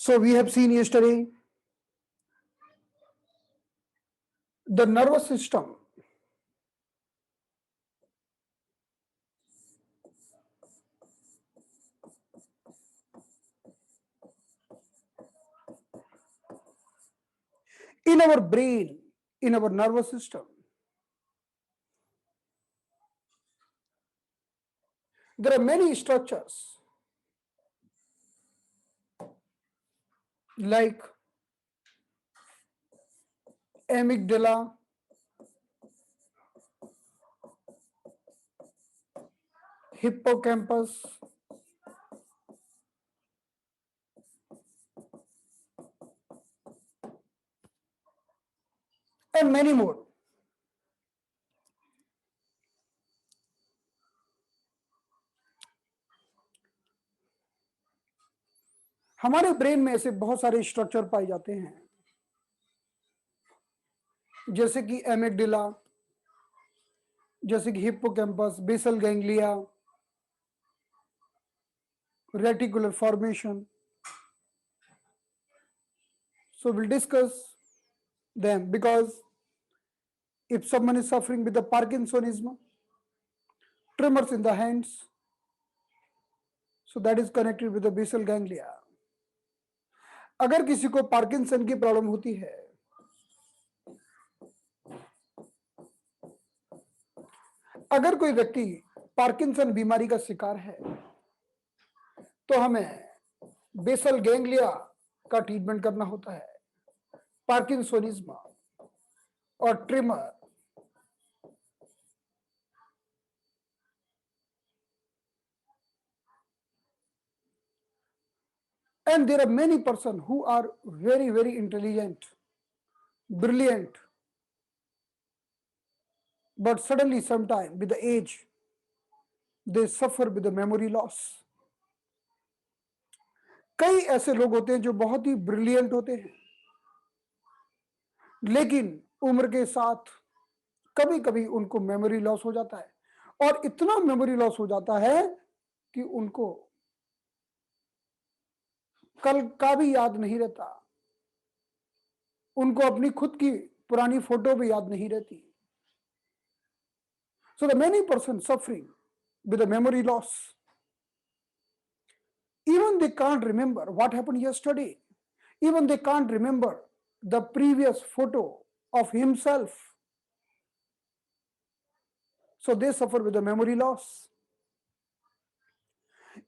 So we have seen yesterday the nervous system. In our brain, in our nervous system, there are many structures like amygdala, hippocampus, and many more. हमारे brain में ऐसे बहुत सारे structure पाए जाते हैं, जैसे कि एमिगडाला, जैसे कि hippocampus, basal ganglia, reticular formation. So we'll discuss them, because if someone is suffering with the Parkinsonism, tremors in the hands, so that is connected with the basal ganglia. अगर किसी को पार्किंसन की problem होती है, अगर कोई व्यक्ति Parkinson बीमारी का शिकार है, तो हमें बेसल गैंग्लिया का ट्रीटमेंट करना होता है. पार्किंसोनिज्म और trimmer, and there are many persons who are very, very intelligent, brilliant, but suddenly sometime with the age they suffer with the memory loss. कई ऐसे लोग होते हैं जो बहुत ही ब्रिलियंट होते हैं, लेकिन उम्र के साथ कभी कभी उनको मेमोरी लॉस हो जाता है, और इतना मेमोरी लॉस हो जाता है कि उनको कल का भी याद नहीं रहता, उनको अपनी खुद की पुरानी फोटो भी याद नहीं रहती. So the many persons suffering with the memory loss, even they can't remember what happened yesterday, even they can't remember the previous photo of himself. So they suffer with the memory loss.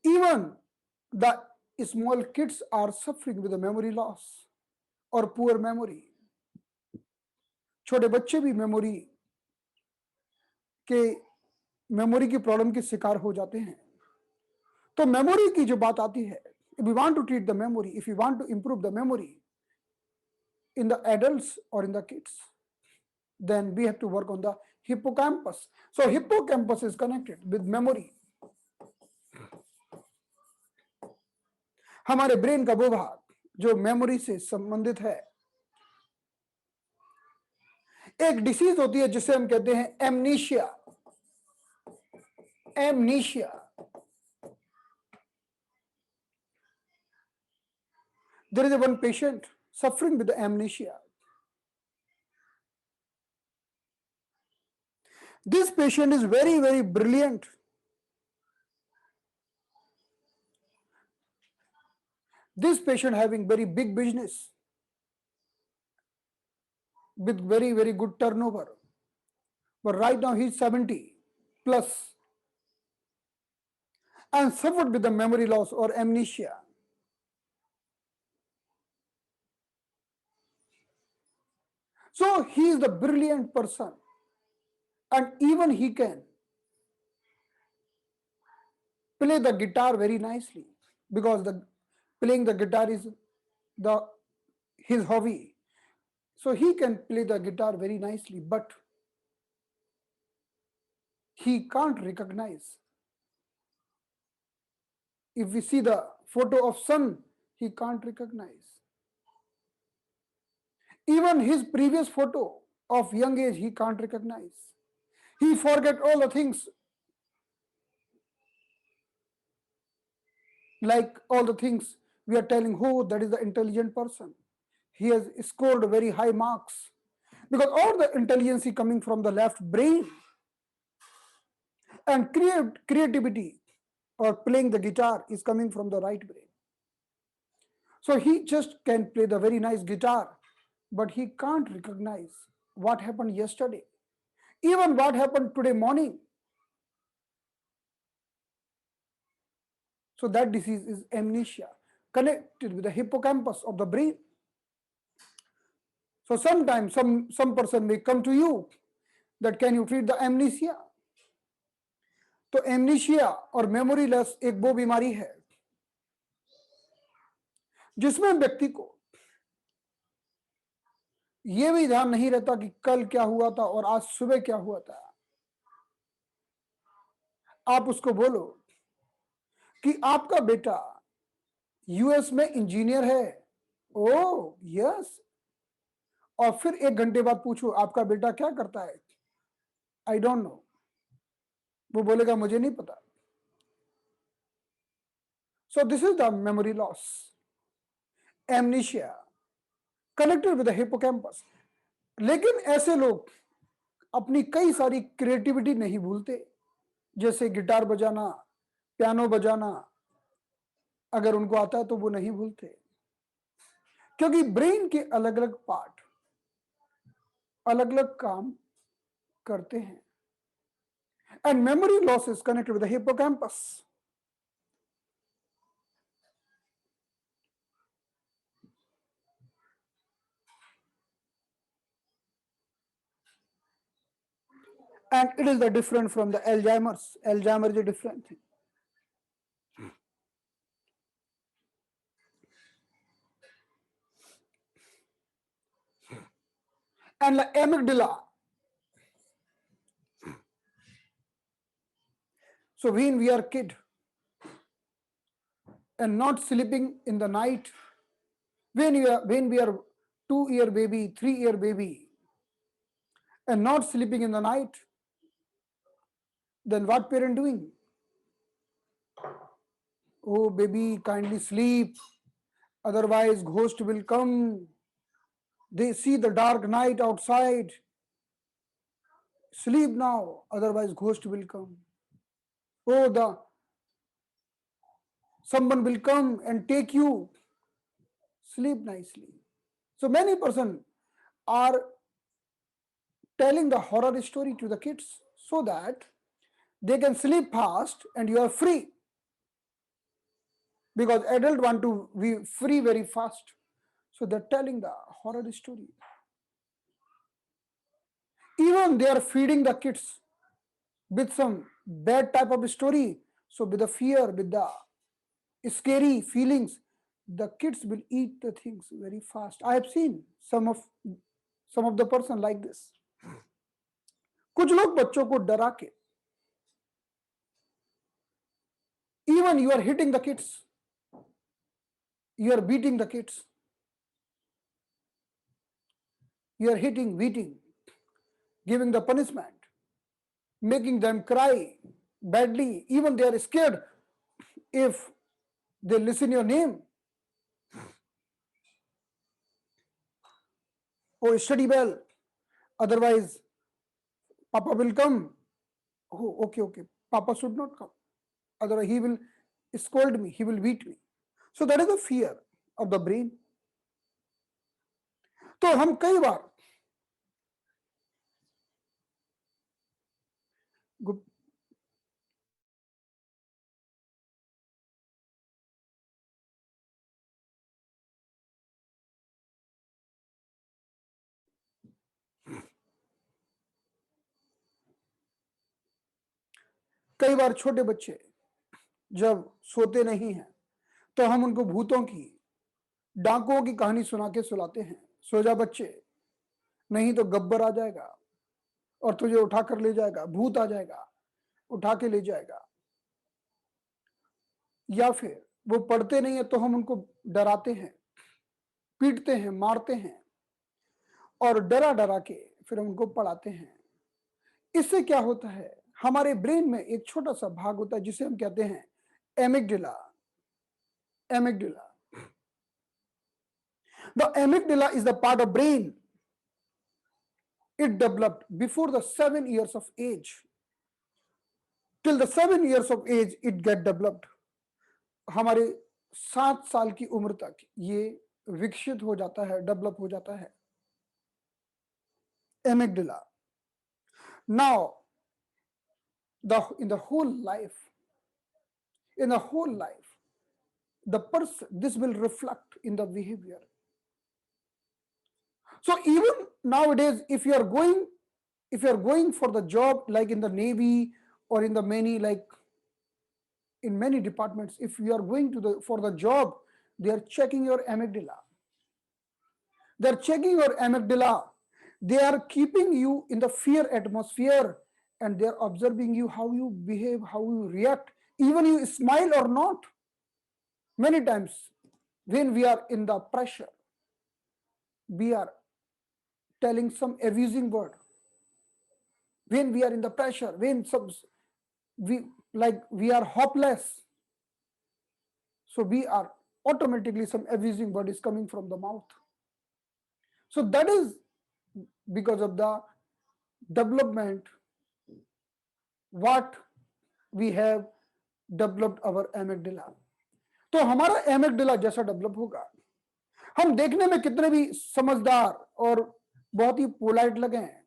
Even the small kids are suffering with the memory loss or poor memory. छोटे बच्चे भी memory की problem के शिकार हो जाते हैं. तो मेमोरी की जो बात आती है, if we want to treat the memory, if we want to improve the memory in the adults or in the kids, then we have to work on the hippocampus. So hippocampus is connected with memory. हमारे brain का वो भाग जो memory से संबंधित है. एक disease होती है जिसे हम कहते हैं amnesia. Amnesia, there is a one patient suffering with the amnesia. This patient is very, very brilliant. This patient having very big business with very, very good turnover, but right now he's 70 plus and suffered with the memory loss or amnesia. So he is the brilliant person, and even he can play the guitar very nicely, because playing the guitar is his hobby. So he can play the guitar very nicely, but he can't recognize. If we see the photo of son, he can't recognize. Even his previous photo of young age, he can't recognize. He forget all the things, like all the things We are telling, oh, that is the intelligent person. He has scored very high marks. Because all the intelligence is coming from the left brain. And creativity or playing the guitar is coming from the right brain. So he just can play the very nice guitar, but he can't recognize what happened yesterday, even what happened today morning. So that disease is amnesia, connected with the hippocampus of the brain. So sometimes some person may come to you that can you treat the amnesia. तो amnesia और memory loss एक वो बीमारी है जिसमें व्यक्ति को यह भी ध्यान नहीं रहता कि कल क्या हुआ था और आज सुबह क्या हुआ था। आप उसको बोलो कि आपका बेटा यूएस में इंजीनियर है, ओ यस, और फिर 1 घंटे बाद पूछो आपका बेटा क्या करता है, आई डोंट नो, वो बोलेगा मुझे नहीं पता। So this is the memory loss, amnesia connected with the hippocampus. लेकिन ऐसे लोग अपनी कई सारी क्रिएटिविटी नहीं भूलते, जैसे गिटार बजाना, पियानो बजाना, अगर उनको आता है तो वो नहीं भूलते, क्योंकि ब्रेन के अलग अलग पार्ट अलग अलग काम करते हैं। And memory loss is connected with the hippocampus. And it is the different from the Alzheimer's. Alzheimer's is a different thing. And the amygdala. So when we are kid and not sleeping in the night, when we are 2-year baby, 3-year baby, and not sleeping in the night, then what parent doing? Oh baby, kindly sleep, otherwise ghost will come. They see the dark night outside. Sleep now, otherwise ghost will come. Oh, someone will come and take you. Sleep nicely. So many person are telling the horror story to the kids so that they can sleep fast and you are free, because adults want to be free very fast, so they're telling the horror story. Even they are feeding the kids with some bad type of story, so with the fear, with the scary feelings, the kids will eat the things very fast. I have seen some of the person like this. कुछ लोग बच्चों को डरा के, even you are hitting the kids, you are beating the kids, you are hitting, beating, giving the punishment, making them cry badly, even they are scared if they listen your name. Oh, study well, otherwise Papa will come. Oh, okay, Papa should not come, otherwise he will scold me, he will beat me. So that is the fear of the brain. तो हम कई बार कई बार छोटे बच्चे जब सोते नहीं हैं तो हम उनको भूतों की, डाकुओं की कहानी सुना के सुलाते हैं, सो जा बच्चे, नहीं तो गब्बर आ जाएगा और तुझे उठा कर ले जाएगा, भूत आ जाएगा उठा के ले जाएगा। या फिर वो पढ़ते नहीं है तो हम उनको डराते हैं, पीटते हैं, मारते हैं और डरा डरा के फिर हम उनको पढ़ाते हैं। इससे क्या होता है, हमारे ब्रेन में एक छोटा सा भाग होता है जिसे हम कहते हैं amygdala. Amygdala The amygdala is the part of brain. It developed before the 7 years of age. Till the 7 years of age, it get developed. हमारे 7 साल की उम्र तक ये विकसित हो जाता है, डेवलप हो जाता है amygdala. Now, in the whole life, the person, this will reflect in the behavior. So even nowadays, if you are going for the job, like in the Navy or in the in many departments, if you are going for the job, they are checking your amygdala. They are checking your amygdala. They are keeping you in the fear atmosphere, and they are observing you, how you behave, how you react, even you smile or not. Many times, when we are in the pressure, we are telling some abusing word. When we are in the pressure, when we are hopeless, so we are automatically, some abusing word is coming from the mouth. So that is because of the development what we have developed our amygdala. तो हमारा amygdala जैसा develop होगा, हम देखने में कितने भी समझदार और बहुत ही पोलाइट लगे हैं,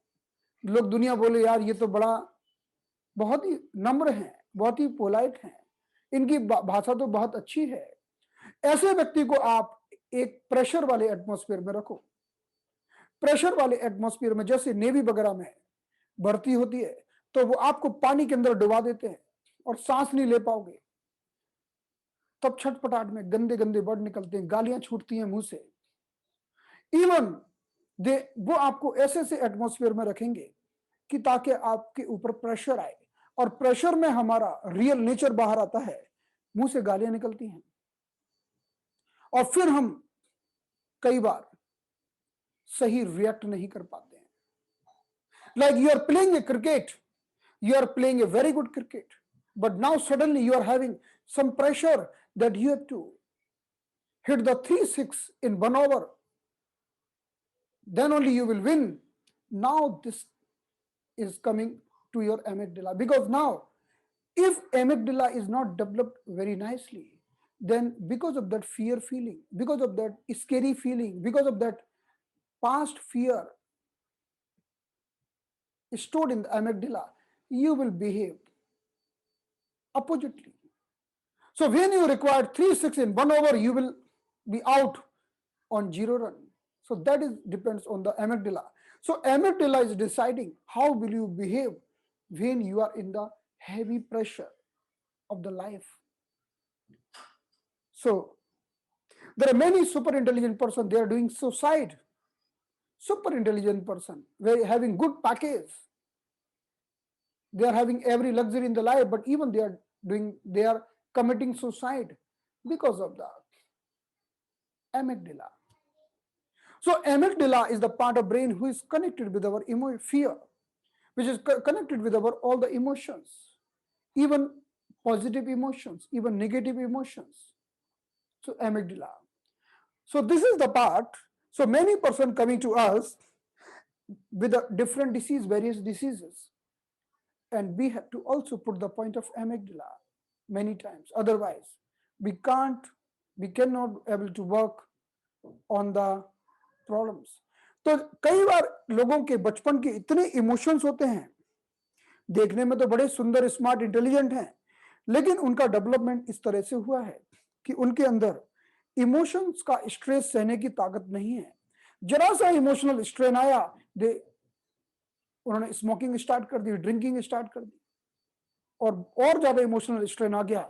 लोग दुनिया बोले यार ये तो बहुत ही नम्र हैं, बहुत ही पोलाइट हैं, इनकी भाषा तो बहुत अच्छी है, ऐसे व्यक्ति को आप एक प्रेशर वाले एटमॉस्फेयर में रखो. प्रेशर वाले एटमॉस्फेयर में, जैसे नेवी वगैरह में भर्ती होती है, तो वो आपको पानी के अंदर डुबा देते हैं और सांस नहीं ले पाओगे. तब छटपटाट में गंदे गंदे वर्ड निकलते हैं, गालियां छूटती हैं मुंह से. इवन वो आपको ऐसे से एटमॉस्फेयर में रखेंगे कि ताकि आपके ऊपर प्रेशर आए, और प्रेशर में हमारा रियल नेचर बाहर आता है, मुंह से गालियां निकलती हैं, और फिर हम कई बार सही रिएक्ट नहीं कर पाते हैं. Like you are playing a cricket, you are playing a very good cricket, but now suddenly you are having some pressure that you have to hit the 3-6 in 1 over, then only you will win. Now this is coming to your amygdala, because now if amygdala is not developed very nicely, then because of that fear feeling, because of that scary feeling, because of that past fear stored in the amygdala, you will behave oppositely. So when you require 3-6 in 1 over, you will be out on 0 run. So that depends on the amygdala. So amygdala is deciding how will you behave when you are in the heavy pressure of the life. So there are many super intelligent person, they are doing suicide. Super intelligent person, they having good package, they are having every luxury in the life, but even they are committing suicide because of the amygdala. So amygdala is the part of brain who is connected with our fear, which is connected with our all the emotions, even positive emotions, even negative emotions. So amygdala. So this is the part. So many person coming to us with a different disease, various diseases, and we have to also put the point of amygdala many times. Otherwise, we cannot able to work on the problems. तो कई बार लोगों के बचपन के इतने emotions होते हैं, देखने में तो बड़े सुंदर, स्मार्ट, इंटेलिजेंट हैं, लेकिन उनका डेवलपमेंट इस तरह से हुआ है कि उनके अंदर इमोशंस का स्ट्रेस सहने की ताकत नहीं है. जरा सा इमोशनल स्ट्रेन आया, उन्होंने स्मोकिंग स्टार्ट कर दी, ड्रिंकिंग स्टार्ट कर दी, और ज्यादा इमोशनल स्ट्रेन आ गया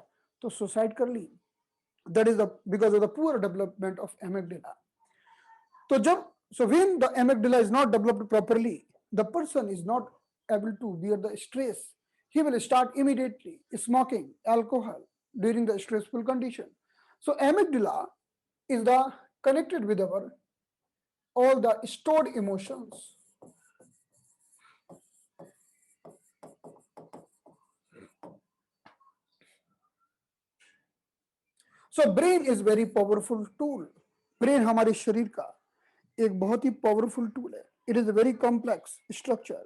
तो सुसाइड कर ली. That is because of the poor development of amygdala. So when the amygdala is not developed properly, the person is not able to bear the stress. He will start immediately smoking alcohol during the stressful condition. So amygdala is connected with all the stored emotions. So brain is very powerful tool brain हमारे शरीर का एक बहुत ही powerful tool है. It is a very complex structure.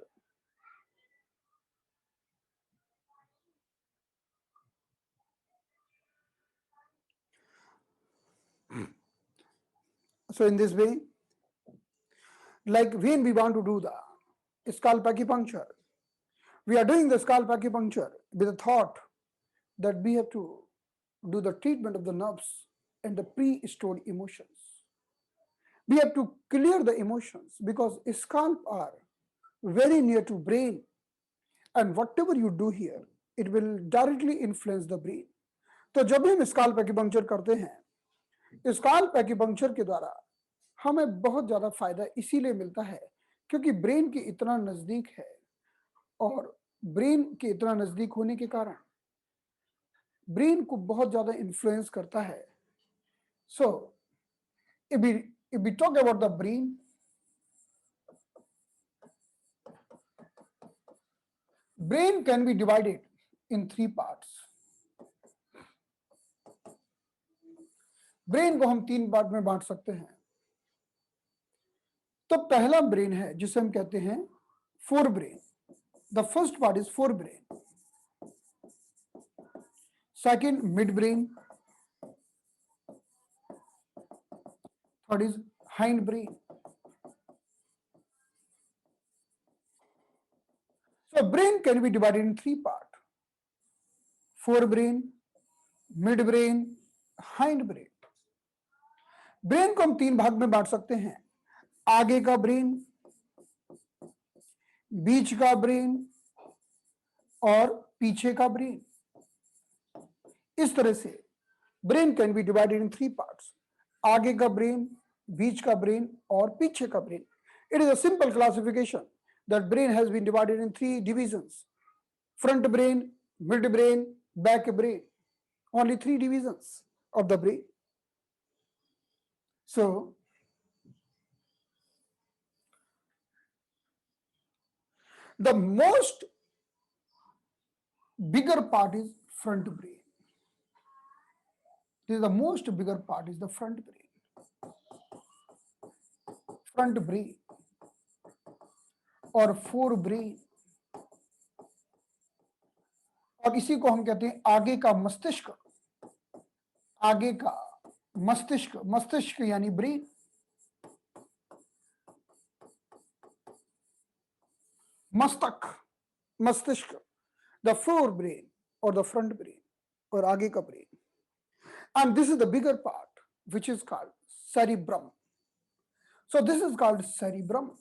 So in this way, like when we want to do the scalp acupuncture, we are doing the scalp acupuncture with the thought that we have to do the treatment of the nerves and the pre-stored emotions. We have to clear the emotions because scalp are very near to brain, and whatever you do here, it will directly influence the brain. तो जब भी हम scalp acupuncture करते हैं, scalp acupuncture के द्वारा हमें बहुत ज्यादा फायदा इसीलिए मिलता है क्योंकि ब्रेन के इतना नजदीक है, और ब्रेन के इतना नजदीक होने के कारण ब्रेन को बहुत ज्यादा इन्फ्लुएंस करता है. सो if we talk about the brain can be divided in three parts. Brain को हम तीन पार्ट में बांट सकते हैं. तो पहला ब्रेन है जिसे हम कहते हैं fore brain. The first part is fore brain. Second mid brain. Third is hind brain. So brain can be divided in three parts: forebrain, midbrain, hindbrain. Brain को हम तीन भाग में बांट सकते हैं: आगे का ब्रेन, बीच का ब्रेन और पीछे का ब्रेन. इस तरह से brain can be divided in three parts: आगे का ब्रेन, बीच का ब्रेन और पीछे का brain. It is a simple classification that brain has been divided in three divisions: front brain, mid brain, back brain. Only three divisions of the brain. So the most bigger part is front brain. This is the most bigger part is the front brain. Front brain और fore brain, और इसी को हम कहते हैं आगे का मस्तिष्क. आगे का मस्तिष्क, मस्तिष्क यानी ब्रेन. मस्तक, मस्तिष्क, द फोर ब्रेन और द फ्रंट ब्रेन और आगे का brain. And this is the bigger part, which is called cerebrum. So this is called cerebrum.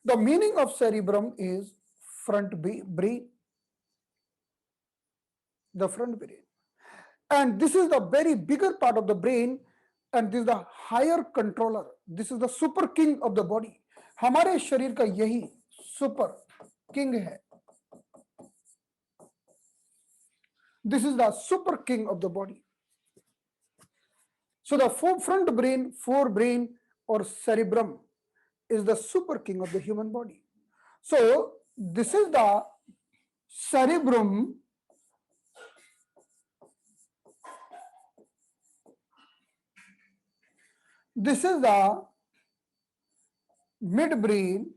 The meaning of cerebrum is front brain, the front brain. And this is the very bigger part of the brain, and this is the higher controller. This is the super king of the body. हमारे शरीर का यही super king है. This is the super king of the body. So the front brain, forebrain or cerebrum is the super king of the human body. So this is the cerebrum. This is the midbrain,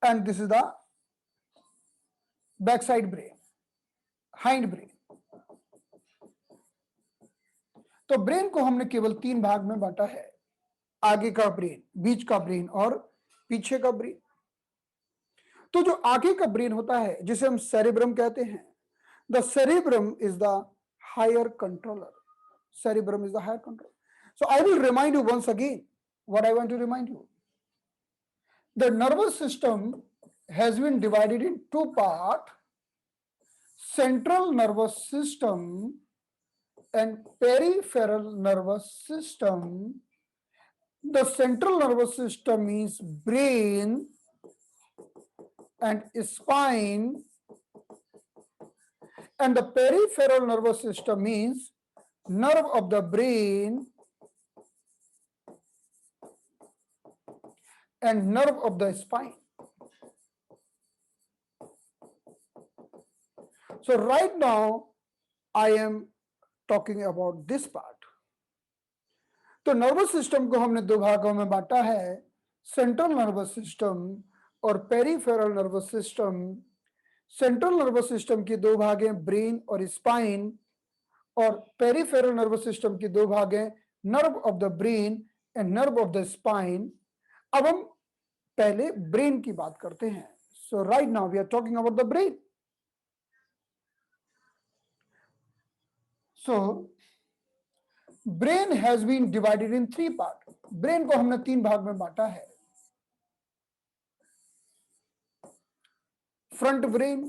and this is the backside brain, hind brain. तो brain को हमने केवल तीन भाग में बांटा है: आगे का ब्रेन, बीच का ब्रेन और पीछे का ब्रेन. तो जो आगे का ब्रेन होता है जिसे हम सेरेब्रम कहते हैं, the cerebrum is the higher controller. Cerebrum is the higher control. So I will remind you once again what I want to remind you. The nervous system has been divided in two parts: central nervous system and peripheral nervous system. The central nervous system means brain and spine, and the peripheral nervous system means nerve of the brain and nerve of the spine. So right now I am talking about this part. तो nervous system को हमने दो भागों में बांटा है, central nervous system और peripheral nervous system. Central nervous system के दो भाग हैं, ब्रेन और स्पाइन, और पेरिफेरल नर्वस सिस्टम के दो भाग हैं, nerve of the brain and nerve of the spine. अब हम पहले ब्रेन की बात करते हैं। So right now we are talking about the brain. So brain has been divided in 3 part. Brain को हमने 3 भाग में बांटा है, front brain,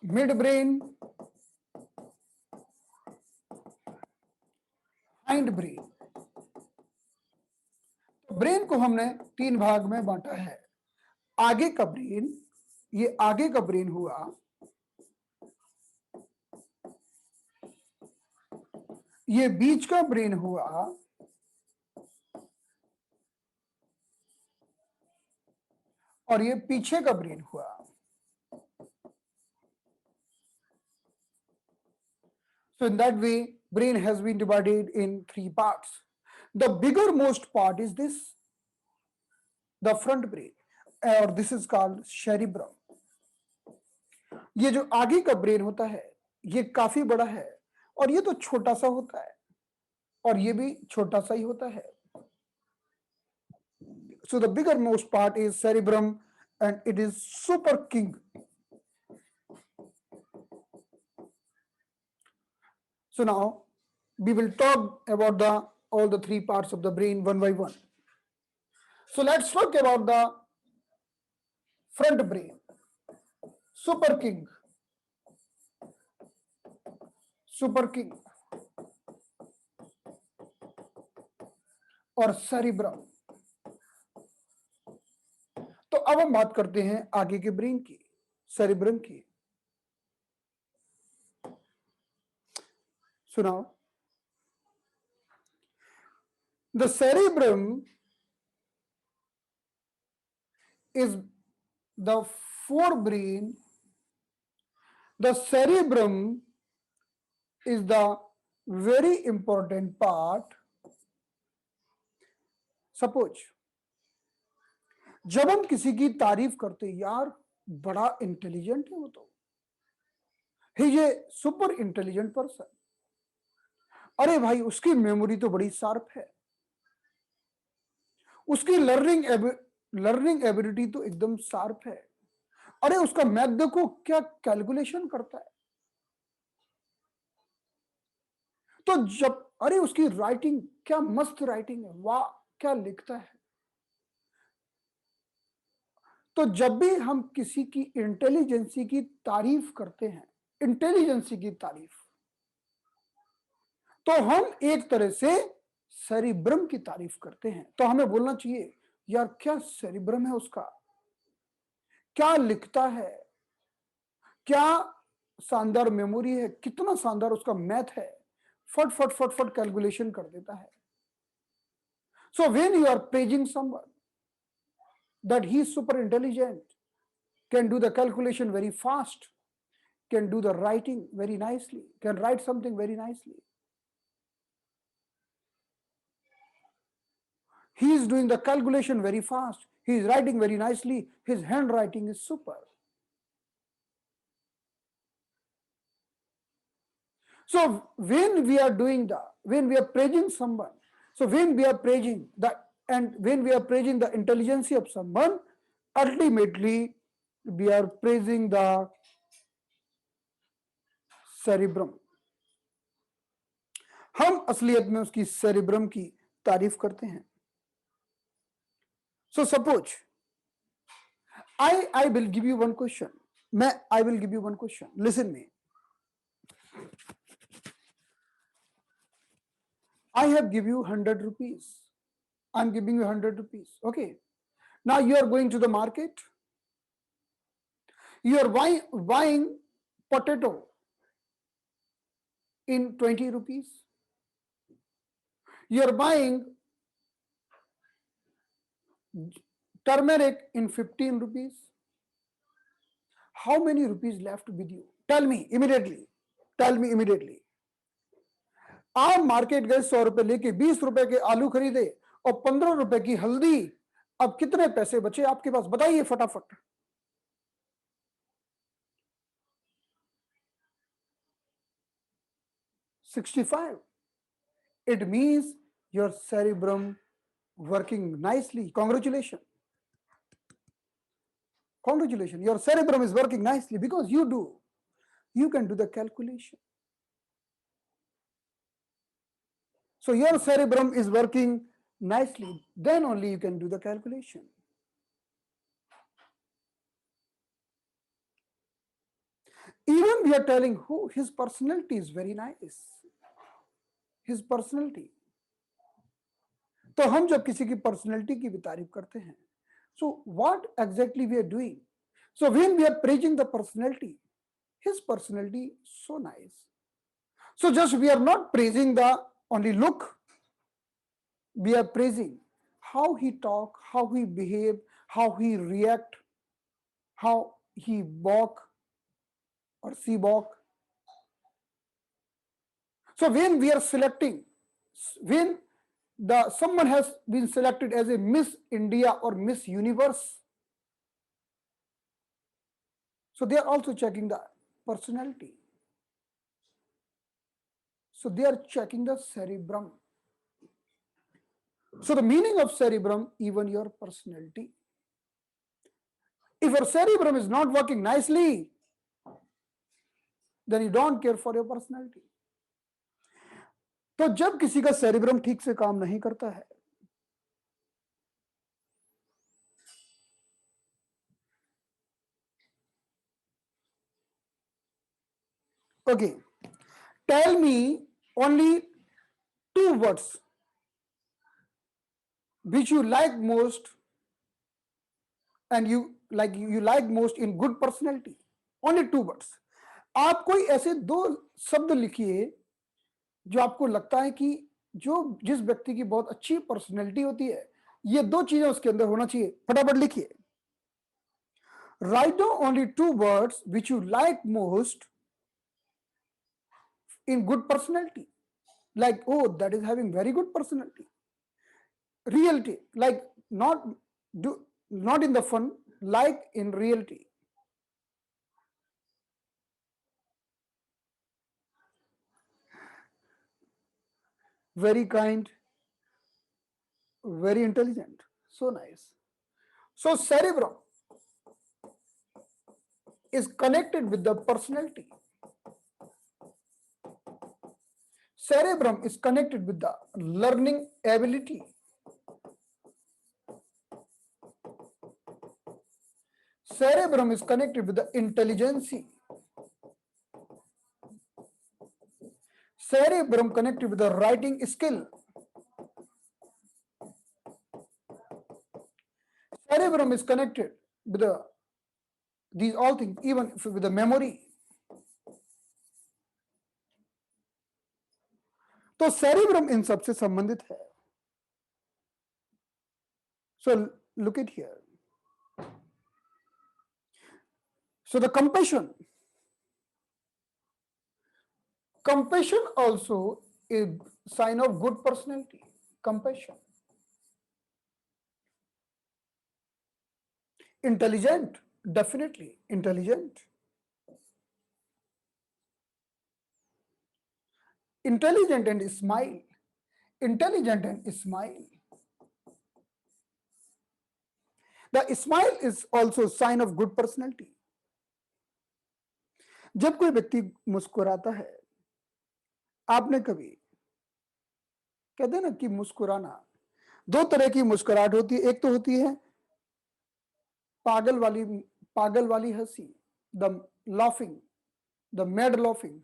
mid brain, hind brain. Brain को हमने 3 भाग में बांटा है। आगे का ब्रेन, ये आगे का ब्रेन हुआ, ये बीच का ब्रेन हुआ, और ये पीछे का ब्रेन हुआ। So in that way, brain has been divided in 3 parts. The bigger most part is this, the front brain, or this is called cerebrum. ये जो आगे का ब्रेन होता है, ये काफी बड़ा है, और ये तो छोटा सा होता है, और ये भी छोटा सा ही होता है। So the bigger most part is cerebrum, and it is super king. So now we will talk about all the 3 parts of the brain one by one. So let's talk about the front brain, super king, और cerebrum. तो अब हम बात करते हैं आगे के brain की, सेरिब्रम की। सुनाओ, the cerebrum is the forebrain. The cerebrum is the very important part. Suppose जब हम किसी की तारीफ करते, यार बड़ा इंटेलिजेंट है वो, तो ही ये सुपर इंटेलिजेंट पर्सन, अरे भाई उसकी मेमोरी तो बड़ी शार्प है, उसकी लर्निंग एबिलिटी तो एकदम शार्प है, अरे उसका मैथ देखो क्या कैलकुलेशन करता है। तो जब, अरे उसकी राइटिंग क्या मस्त राइटिंग है, वाह क्या लिखता है। तो जब भी हम किसी की इंटेलिजेंसी की तारीफ करते हैं, इंटेलिजेंसी की तारीफ, तो हम एक तरह से सेरिब्रम की तारीफ करते हैं। तो हमें बोलना चाहिए, यार क्या सेरिब्रम है उसका, क्या लिखता है, क्या शानदार मेमोरी है, कितना शानदार उसका मैथ है, फट फट फट फट कैलकुलेशन कर देता है। So when you are praising someone that he is super intelligent, can do the calculation very fast, can do the writing very nicely, can write something very nicely, he is doing the calculation very fast, he is writing very nicely, his handwriting is super. So when we are praising someone, so when we are praising the intelligence of someone, ultimately we are praising the cerebrum. हम असलियत में उसकी cerebrum की तारीफ करते हैं। So suppose I will give you one question. I will give you one question. Listen me. I have give you 100 rupees. I'm giving you 100 rupees. Okay. Now you are going to the market. You are buying potato in 20 rupees. You are buying turmeric in 15 rupees. how many rupees left with you? Tell me immediately. Tell me immediately. आप market गए 100 रुपए लेके, 20 रुपए के आलू खरीदे और 15 रुपए की हल्दी, अब कितने पैसे बचे आपके पास? बताइए फटाफट। 65. It means your cerebrum working nicely. Congratulations. Congratulations. Your cerebrum is working nicely because you do. You can do the calculation. So your cerebrum is working nicely. Then only you can do the calculation. Even we are telling who his personality is very nice. His personality. तो हम जब किसी की personality की भी तारीफ करते हैं, so what exactly we are doing? So when we are praising the personality, his personality so nice. So just we are not praising the only look, we are praising how he talk, how he behave, how he react, how he walk or she walk. So when we are selecting, when someone has been selected as a Miss India or Miss Universe, so they are also checking the personality. So they are checking the cerebrum. So the meaning of cerebrum, even your personality. If your cerebrum is not working nicely, then you don't care for your personality. तो जब किसी का cerebrum ठीक से काम नहीं करता है, okay, tell me only 2 words which you like most and you like most in good personality. Only 2 words. आप कोई ऐसे 2 शब्द लिखिए जो आपको लगता है कि जिस व्यक्ति की बहुत अच्छी पर्सनैलिटी होती है, ये 2 चीजें उसके अंदर होना चाहिए। फटाफट लिखिए। Write down only 2 words which you like most in good personality. Like, oh, that is having very good personality. Reality, like not in the fun, like in reality. Very kind, very intelligent, so nice. So cerebrum is connected with the personality. Cerebrum is connected with the learning ability. Cerebrum is connected with the intelligence. Cerebrum connected with the writing skill. Cerebrum is connected with these all things, even with the memory. तो cerebrum इन सबसे संबंधित है. So look at here. So the compassion also is sign of good personality. Compassion. Intelligent, definitely intelligent. Intelligent and smile. Intelligent and smile. The smile is also sign of good personality. जब कोई व्यक्ति मुस्कुराता है, आपने कभी कहते हैं ना कि मुस्कुराना, 2 तरह की मुस्कुराहट होती है। एक तो होती है पागल वाली हंसी, the laughing, the mad laughing,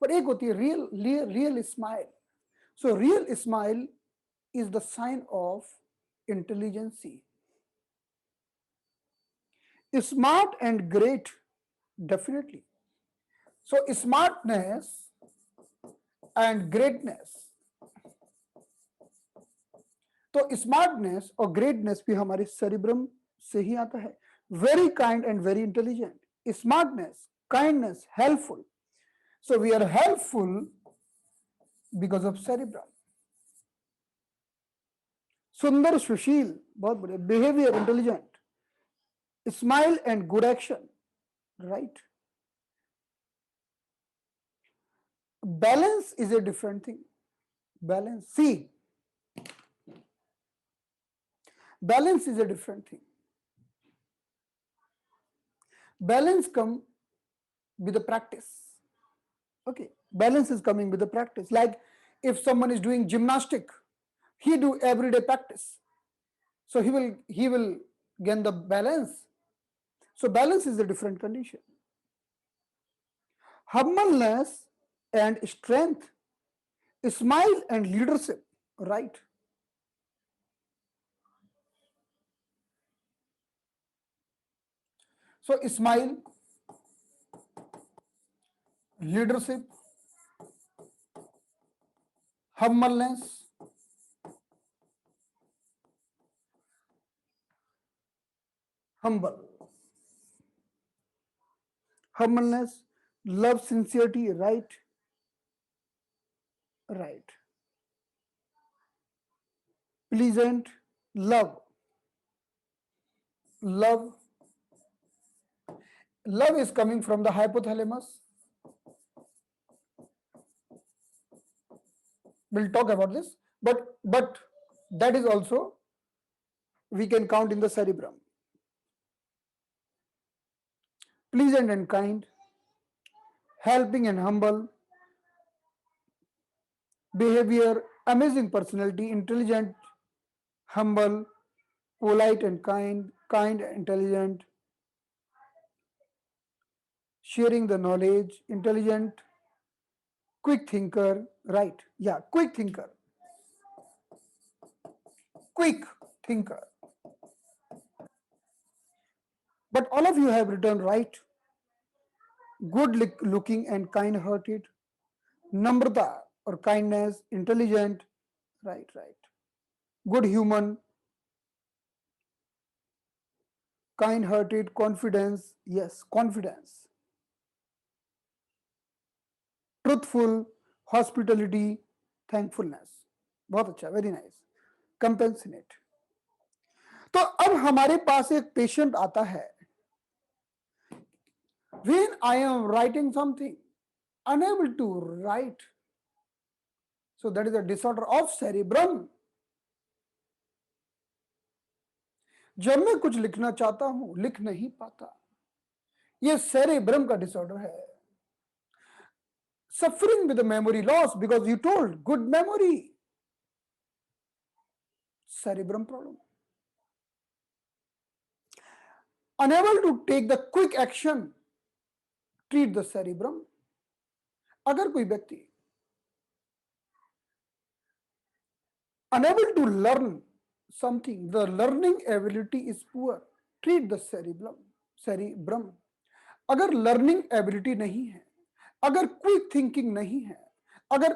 पर एक होती है real smile. So real smile is the sign of intelligence. Smart and great, definitely. So smartness and greatness. तो स्मार्टनेस और ग्रेटनेस भी हमारे सेरिब्रम से ही आता है. Very kind and very intelligent. smartness, kindness, helpful. So we are helpful because of cerebrum. सुंदर सुशील, बहुत बढ़िया, behaviour intelligent, smile and good action, right. Balance is a different thing. Balance, see, balance is a different thing. Balance come with the practice. Okay, balance is coming with the practice. Like if someone is doing gymnastic, he do everyday practice, so he will gain the balance. So balance is a different condition. Humbleness and strength, smile and leadership, right? So smile, leadership, humbleness, humble, humbleness, love, sincerity, right? Right. Pleasant, love, love. Love is coming from the hypothalamus. We'll talk about this, but that is also we can count in the cerebrum. Pleasant and kind, helping and humble, behavior, amazing personality, intelligent, humble, polite and kind, kind, intelligent, sharing the knowledge, intelligent, quick thinker, right? Yeah, quick thinker. Quick thinker. But all of you have written right. Good looking and kind hearted, namrata or kindness, intelligent, right, right. Good human, kind hearted, confidence, yes, confidence. Truthful, hospitality, thankfulness. बहुत अच्छा, very nice. कंपेंसनेट. तो अब हमारे पास एक patient आता है. When I am writing something, unable to write, so that is a disorder of cerebrum. जब मैं कुछ लिखना चाहता हूं, लिख नहीं पाता, ये सेरेब्रम का डिसऑर्डर है. Suffering with the memory loss because you told good memory, cerebrum problem. Unable to take the quick action, treat the cerebrum. अगर कोई व्यक्ति unable to learn something, the learning ability is poor, treat the cerebrum. अगर learning ability नहीं है, अगर quick thinking नहीं है, अगर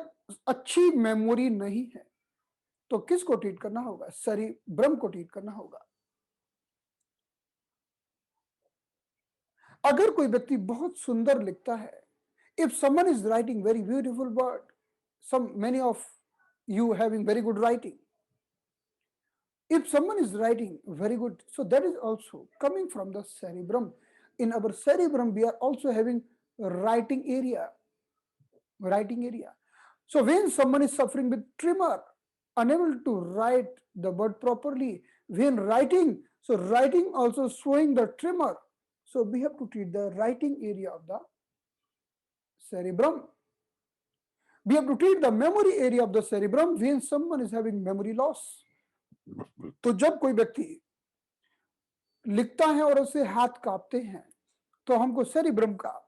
अच्छी मेमोरी नहीं है, तो किसको ट्रीट करना होगा? सेरिब्रम को ट्रीट करना होगा. अगर कोई व्यक्ति बहुत सुंदर लिखता है, if someone is writing very beautiful word, many of you having very good writing, if someone is writing very good, so that is also coming from the cerebrum. In our cerebrum we are also having writing area. So when someone is suffering with tremor, unable to write the word properly, when writing, so writing also showing the tremor, so we have to treat the writing area of the cerebrum. We have to treat the memory area of the cerebrum when someone is having memory loss. तो जब कोई व्यक्ति लिखता है और उसे हाथ कांपते हैं, तो हमको सेरिब्रम का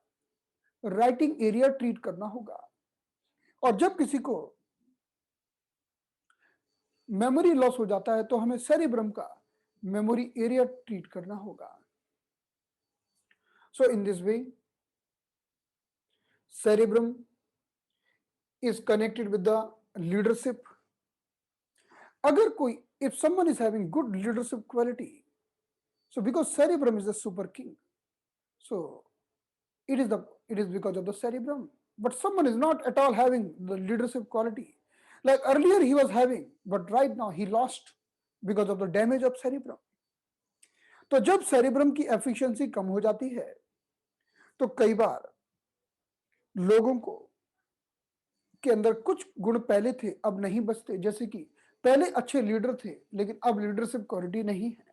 राइटिंग एरिया ट्रीट करना होगा. और जब किसी को मेमोरी लॉस हो जाता है, तो हमें सेरिब्रम का मेमोरी एरिया ट्रीट करना होगा. So in this way cerebrum is connected with the leadership. अगर कोई, if someone is having good leadership quality, so because cerebrum is the super king, so it is because of the cerebrum. But someone is not at all having the leadership quality. Like earlier he was having, but right now he lost because of the damage of cerebrum. तो जब cerebrum की efficiency कम हो जाती है तो कई बार लोगों को के अंदर कुछ गुण पहले थे अब नहीं बचते, जैसे कि पहले अच्छे लीडर थे लेकिन अब लीडरशिप क्वालिटी नहीं है.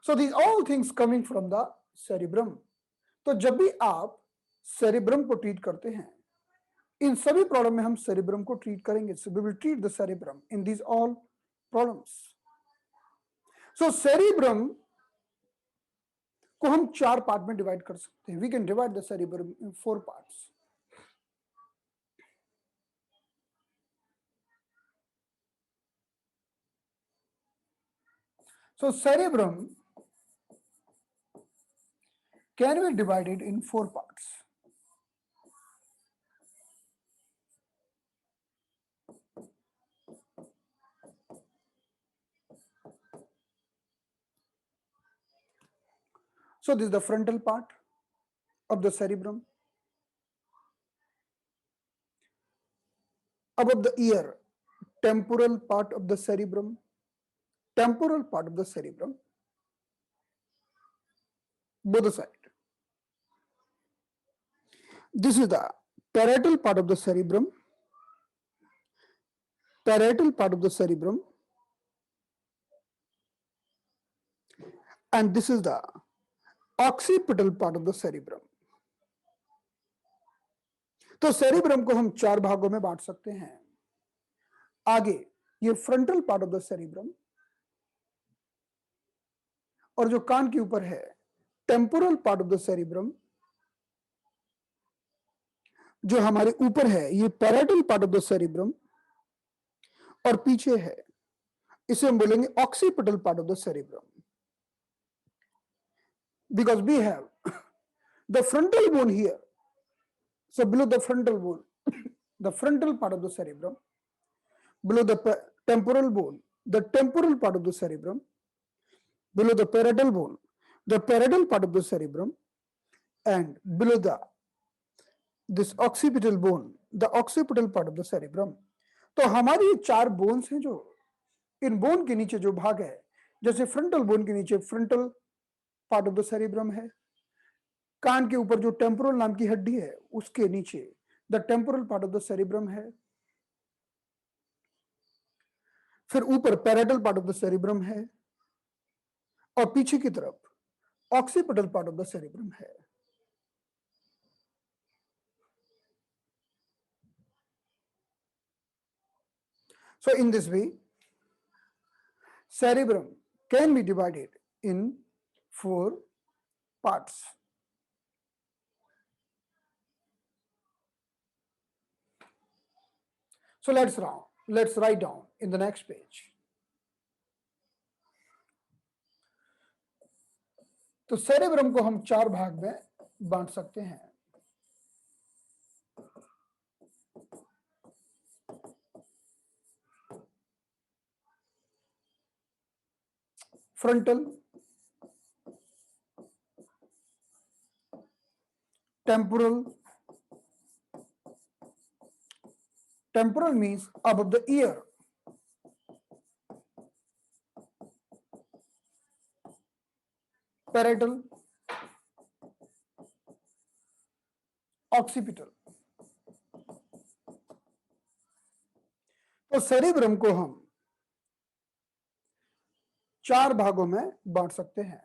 So these all things coming from the cerebrum. तो जब भी आप सेरिब्रम को ट्रीट करते हैं, इन सभी प्रॉब्लम में हम सेरिब्रम को ट्रीट करेंगे. So we will treat the cerebrum in these all problems. So cerebrum को हम 4 पार्ट में डिवाइड कर सकते हैं. We can divide the cerebrum in 4 parts. So cerebrum can be divided in 4 parts. So this is the frontal part of the cerebrum. Above the ear, temporal part of the cerebrum. Temporal part of the cerebrum, both side. This is the parietal part of the cerebrum. Parietal part of the cerebrum. And this is the occipital part of the cerebrum. तो cerebrum को हम 4 भागों में बांट सकते हैं. आगे ये frontal part of the cerebrum, और जो कान के ऊपर है temporal part of the cerebrum, जो हमारे ऊपर है ये parietal part of the cerebrum, और पीछे है इसे हम बोलेंगे occipital part of the cerebrum. Because we have the frontal bone here. So below the frontal bone, the frontal part of the cerebrum, below the temporal bone, the temporal part of the cerebrum, below the parietal bone, the parietal part of the cerebrum, and below this occipital bone, the occipital part of the cerebrum. तो हमारी 4 bones हैं. जो in bone के नीचे जो भाग है, जैसे फ्रंटल बोन के नीचे frontal part of the cerebrum है, कान के ऊपर जो टेम्पोरल नाम की हड्डी है उसके नीचे the temporal part of the cerebrum है, फिर ऊपर parietal part of the cerebrum है, और पीछे की तरफ occipital part of the cerebrum है. So in this way, cerebrum can be divided in 4 parts. So let's write down in the next page. तो सेरेब्रम को हम 4 भाग में बांट सकते हैं. Frontal, temporal. Temporal means above the ear. Parietal, occipital. तो सेरिब्रम को हम 4 भागों में बांट सकते हैं.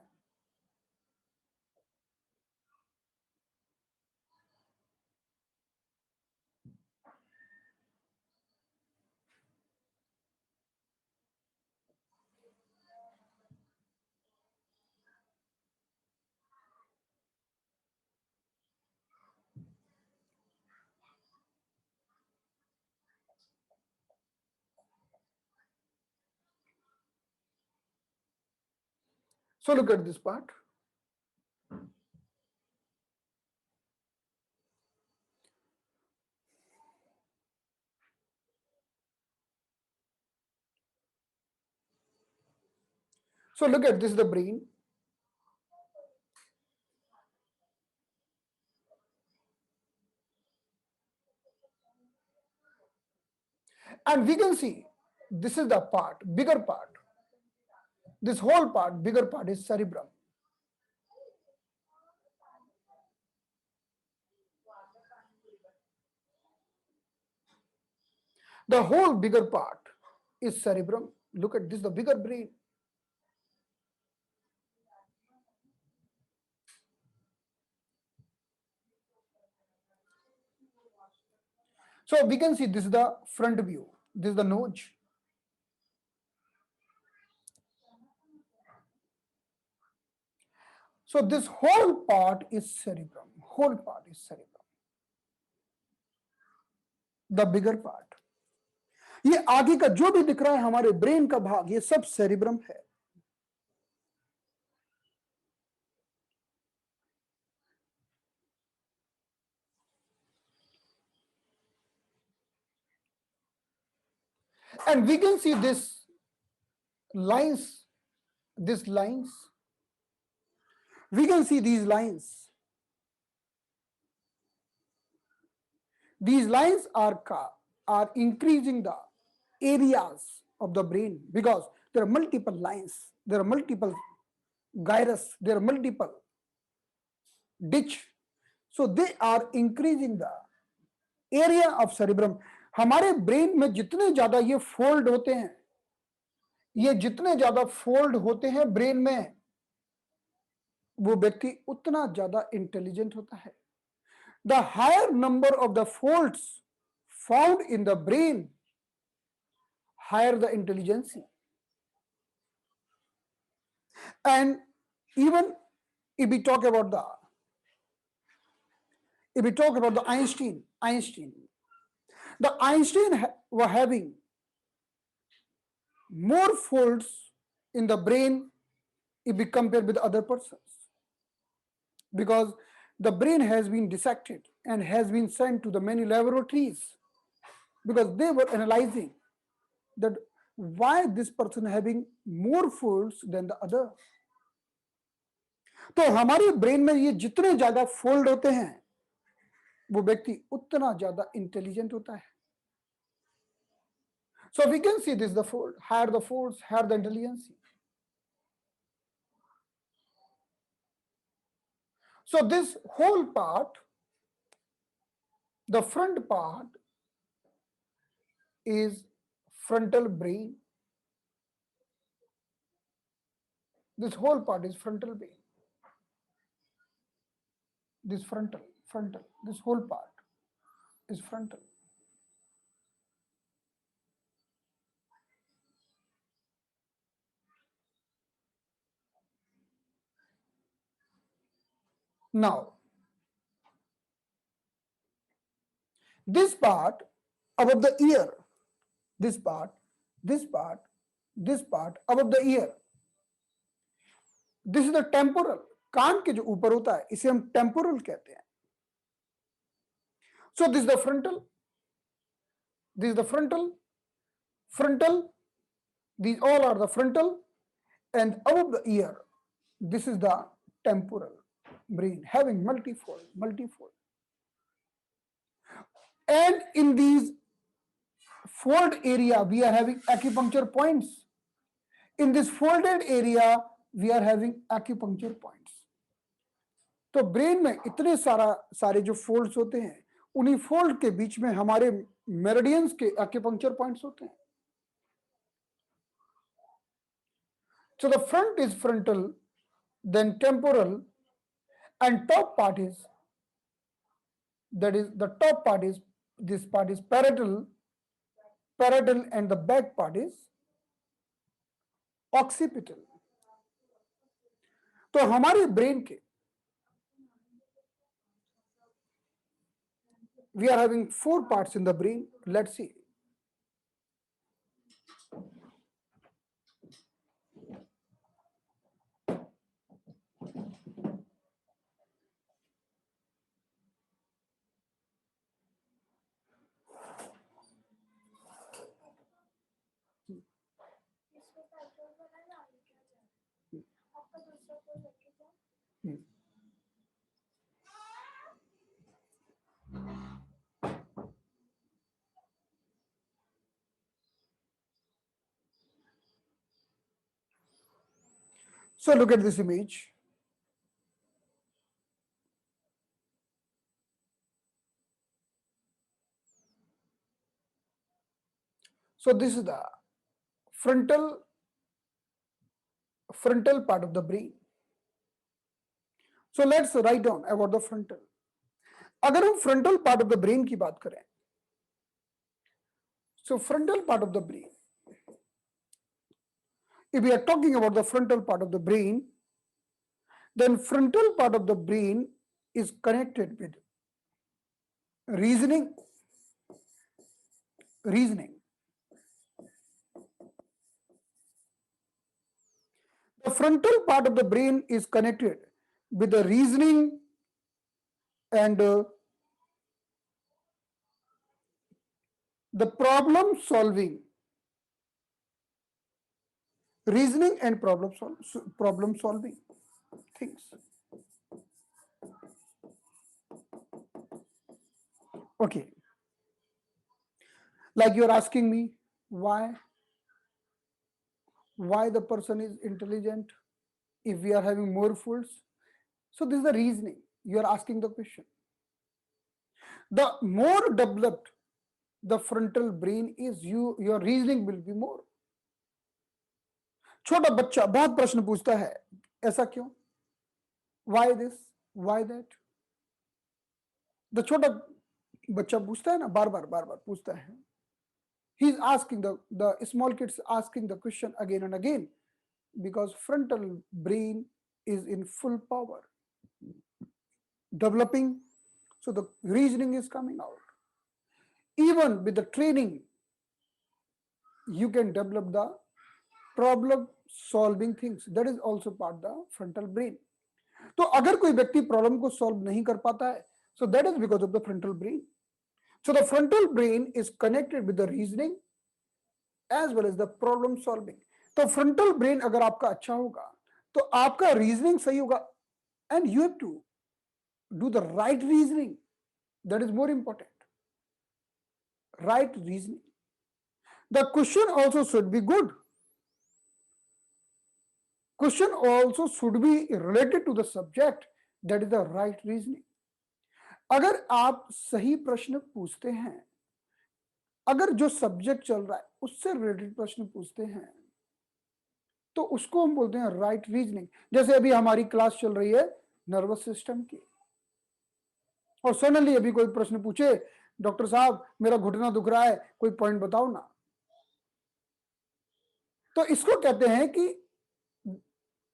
So look at this part. So look at this, the brain. And we can see this is the part, bigger part. This whole part, bigger part is cerebrum. The whole bigger part is cerebrum. Look at this, the bigger brain. So we can see this is the front view. This is the nose. So this whole part is cerebrum. Whole part is cerebrum. The bigger part. ये आगे का जो भी दिख रहा है हमारे brain का भाग, ये सब सेरिब्रम है. And we can see this lines, these lines. We can see these lines. These lines are increasing the areas of the brain because there are multiple lines, there are multiple gyrus, there are multiple ditch. So they are increasing the area of cerebrum. हमारे brain में जितने ज्यादा ये fold होते हैं, ये जितने ज्यादा फोल्ड होते हैं ब्रेन में, वो व्यक्ति उतना ज्यादा इंटेलिजेंट होता है. The higher number of the folds found in the brain, higher the intelligence. And even if we talk about the Einstein, the Einstein were having more folds in the brain if we compare with other persons, because the brain has been dissected and has been sent to the many laboratories because they were analyzing that why this person having more folds than the other. तो हमारे brain में ये जितने ज्यादा fold होते हैं वो व्यक्ति उतना ज्यादा इंटेलिजेंट होता है. So we can see this, the fold, higher the folds, higher the intelligence. So this whole part, the front part is frontal brain. This whole part is frontal brain. This frontal, this whole part is frontal. Now, this part above the ear, this part above the ear, this is the temporal. कान के जो ऊपर होता है इसे हम temporal कहते हैं. So this is the frontal, this is the frontal, these all are the frontal, and above the ear, this is the temporal brain having multifold. And in these fold area, we are having acupuncture points. In this folded area, we are having acupuncture points. तो brain में इतने सारे जो folds होते हैं, उन्हीं fold के बीच में हमारे मेरिडियंस के acupuncture points होते हैं. So the front is frontal, then temporal, and top part is, that is the top part is, this part is parietal, and the back part is occipital. तो हमारे brain के we are having 4 parts in the brain. Let's see. So look at this image. So this is the frontal part of the brain. So let's write down about the frontal. अगर हम frontal part of the brain की बात करें, so frontal part of the brain, if we are talking about the frontal part of the brain, then frontal part of the brain is connected with reasoning. The frontal part of the brain is connected with the reasoning and the problem solving. Reasoning and problem solving things. Okay. Like you're asking me why the person is intelligent if we are having more foods. So this is the reasoning. You are asking the question. The more developed the frontal brain is, your reasoning will be more. छोटा बच्चा बहुत प्रश्न पूछता है, ऐसा क्यों? Why this? Why that? The छोटा बच्चा पूछता है ना, बार बार पूछता है. He's asking the small kids asking the question again and again because frontal brain is in full power, developing, so the reasoning is coming out. Even with the training, you can develop the problem solving things. That is also part of the frontal brain. तो अगर कोई व्यक्ति problem को solve नहीं कर पाता है, so that is because of the frontal brain. So the frontal brain is connected with the reasoning as well as the problem solving. तो frontal brain अगर आपका अच्छा होगा तो आपका reasoning सही होगा, and you have to do the right reasoning. That is more important. Right reasoning. The question also should be good. Question also should be related to the subject. That is the right reasoning. अगर आप सही प्रश्न पूछते हैं, अगर जो subject चल रहा है उससे रिलेटेड प्रश्न पूछते हैं, तो उसको हम बोलते हैं राइट रीजनिंग. जैसे अभी हमारी क्लास चल रही है नर्वस सिस्टम की, और सडनली अभी कोई प्रश्न पूछे, डॉक्टर साहब मेरा घुटना दुख रहा है, कोई पॉइंट बताओ ना. तो इसको कहते हैं कि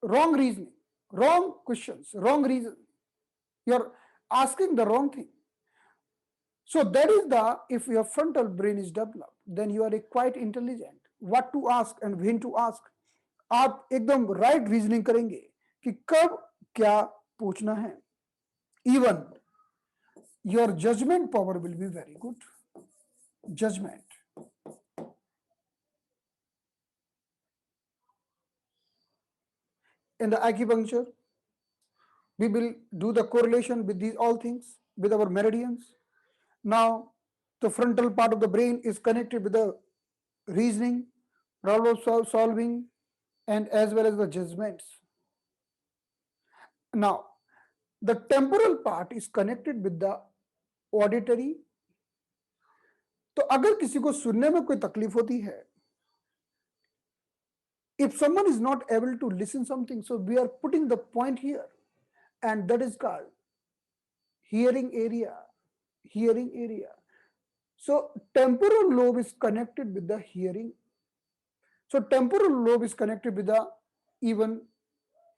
wrong reasoning, wrong questions, wrong reason. You're asking the wrong thing. So that is the, if your frontal brain is developed, then you are a quite intelligent. What to ask and when to ask. आप एकदम right reasoning करेंगे कि कब क्या पूछना है. Even your judgment power will be very good. Judgment. In the acupuncture, we will do the correlation with these all things, with our meridians. Now, the frontal part of the brain is connected with the reasoning, problem solving, and as well as the judgments. Now, the temporal part is connected with the auditory. तो अगर किसी को सुनने में कोई तकलीफ होती है, if someone is not able to listen something, so we are putting the point here, and that is called hearing area. Hearing area. So temporal lobe is connected with the hearing. So temporal lobe is connected with the, even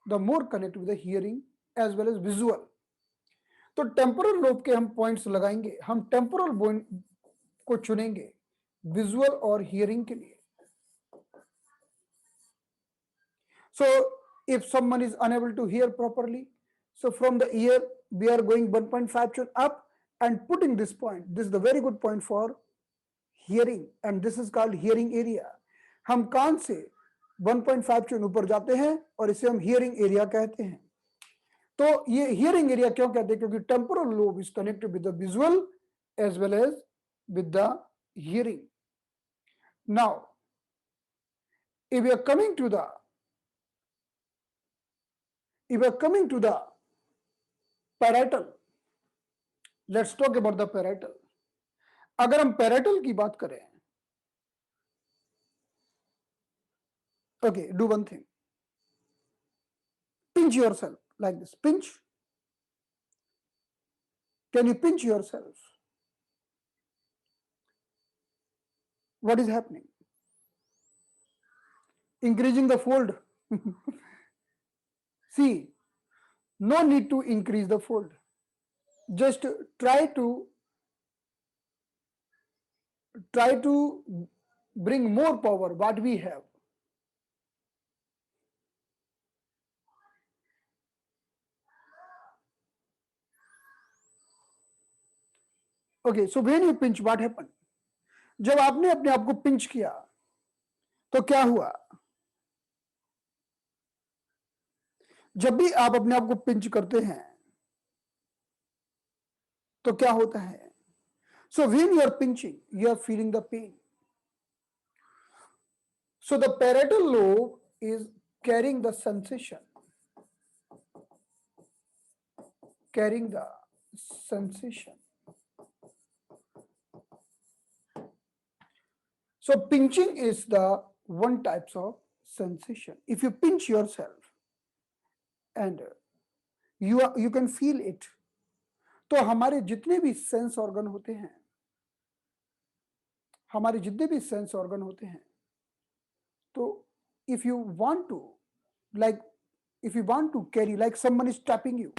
the more connected with the hearing as well as visual. तो temporal lobe के हम points लगाएंगे, हम temporal bone को चुनेंगे visual और hearing के लिए. So if someone is unable to hear properly, so from the ear we are going 1.5 tune up and putting this point. This is the very good point for hearing, and this is called hearing area. हम कान से 1.5 tune ऊपर जाते हैं और इसे हम hearing area कहते हैं. तो ये हियरिंग एरिया क्यों कहते हैं? क्योंकि temporal lobe is connected with the visual as well as with the hearing. Now if we are coming to the If we are coming to the parietal, let's talk about the parietal. अगर हम parietal की बात करें, okay, do one thing. Pinch yourself like this. Pinch. Can you pinch yourself? What is happening? Increasing the fold. See, no need to increase the fold. Just try to bring more power what we have. Okay, so when you pinch, what happened? जब आपने अपने आप को pinch किया तो क्या हुआ? जब भी आप अपने आप को पिंच करते हैं तो क्या होता है? So when you are pinching, you are feeling the pain. So the parietal lobe is carrying the sensation. Carrying the sensation. So pinching is the one type of sensation. If you pinch yourself and you can feel it, तो हमारे जितने भी sense organ होते हैं, तो if you want to carry, like someone is tapping you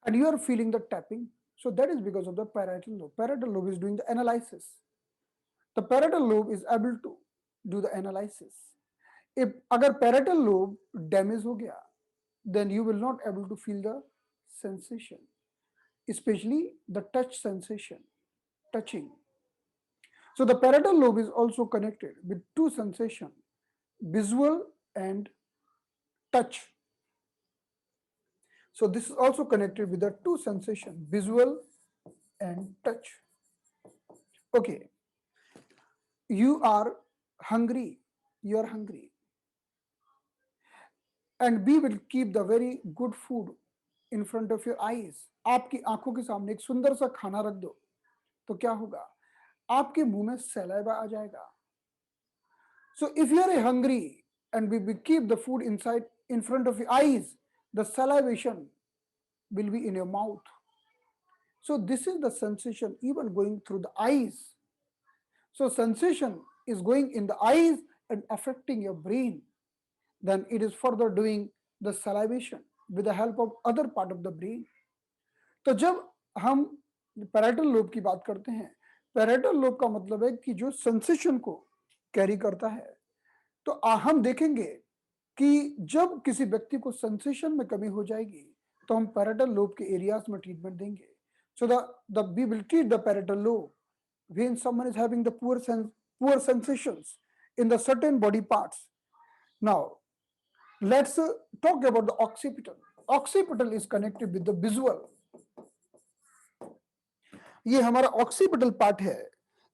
and you are feeling the tapping, so that is because of the parietal lobe. Parietal lobe is doing the analysis. The parietal lobe is able to do the analysis. If agar parietal lobe damage ho gaya, then you will not able to feel the sensation, especially the touch sensation, touching. So the parietal lobe is also connected with two sensations, visual and touch. So this is also connected with the two sensations, visual and touch. Okay, you are hungry, and we will keep the very good food in front of your eyes. आपकी आंखों के सामने एक सुंदर सा खाना रख दो तो क्या होगा? आपके मुंह में सलाइवा आ जाएगा. So if you are hungry and we keep the food in front of your eyes, the salivation will be in your mouth. So this is the sensation even going through the eyes. So sensation is going in the eyes and affecting your brain. Then it is further doing the salivation with the help of other part of the brain. तो जब हम parietal lobe की बात करते हैं, parietal lobe का मतलब है कि जो सेंसेशन को कैरी करता है. तो हम देखेंगे कि जब किसी व्यक्ति को सेंसेशन में कमी हो जाएगी तो हम पैराइटल लोब के एरियाज में ट्रीटमेंट देंगे. So we will treat the parietal lobe when someone is having the poor sensations in the certain body parts. Now, let's talk about the occipital. Occipital is connected with the visual. ये हमारा occipital part है.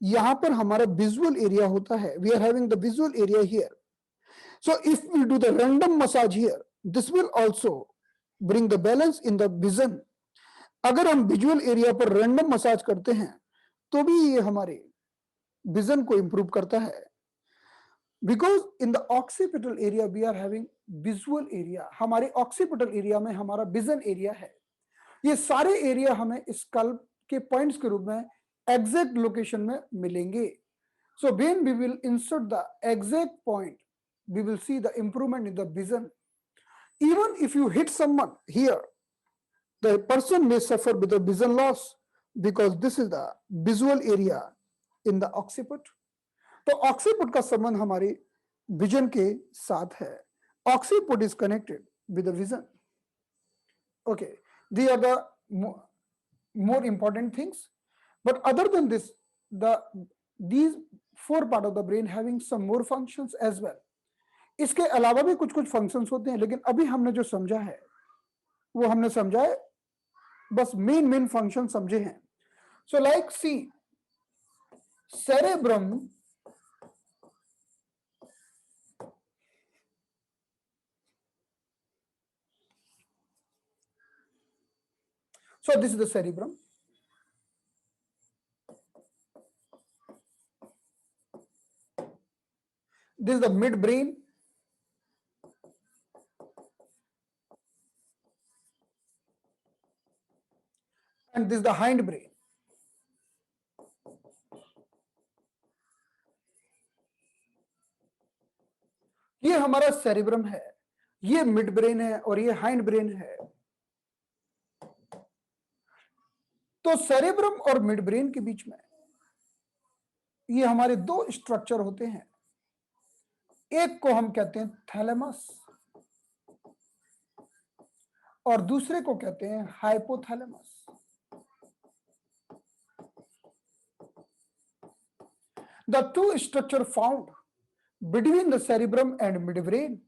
यहाँ पर हमारा visual area होता है. We are having the visual area here. So if we do the random massage here, this will also bring the balance in the vision. अगर हम विजुअल एरिया पर रैंडम मसाज करते हैं तो भी ये हमारे विजन को इंप्रूव करता है. Because in the occipital area we are having visual area. हमारे ऑक्सीपिटल एरिया में हमारा विजन एरिया है. ये सारे एरिया हमें स्कल्प के पॉइंट्स के रूप में एग्जैक्ट लोकेशन में मिलेंगे. So when we will insert the exact point, we will see the improvement in the vision. Even if you hit someone here, the person may suffer with a vision loss because this is the visual area in the occiput. तो occiput का संबंध हमारे vision के साथ है. Occiput is connected with the vision. Okay, these are the more important things. But other than this, these four part of the brain having some more functions as well. इसके अलावा भी कुछ फंक्शंस होते हैं, लेकिन अभी हमने जो समझा है वो हमने समझा है, बस मेन फंक्शन समझे हैं. So like see, So this is the cerebrum. This is the midbrain. And this is the hindbrain. ये हमारा सेरिब्रम है, ये मिड ब्रेन है और ये हाइंड ब्रेन है। तो सेरिब्रम और मिड ब्रेन के बीच में ये हमारे दो स्ट्रक्चर होते हैं। एक को हम कहते हैं थैलेमस और दूसरे को कहते हैं hypothalamus. The two structure found between the cerebrum and midbrain,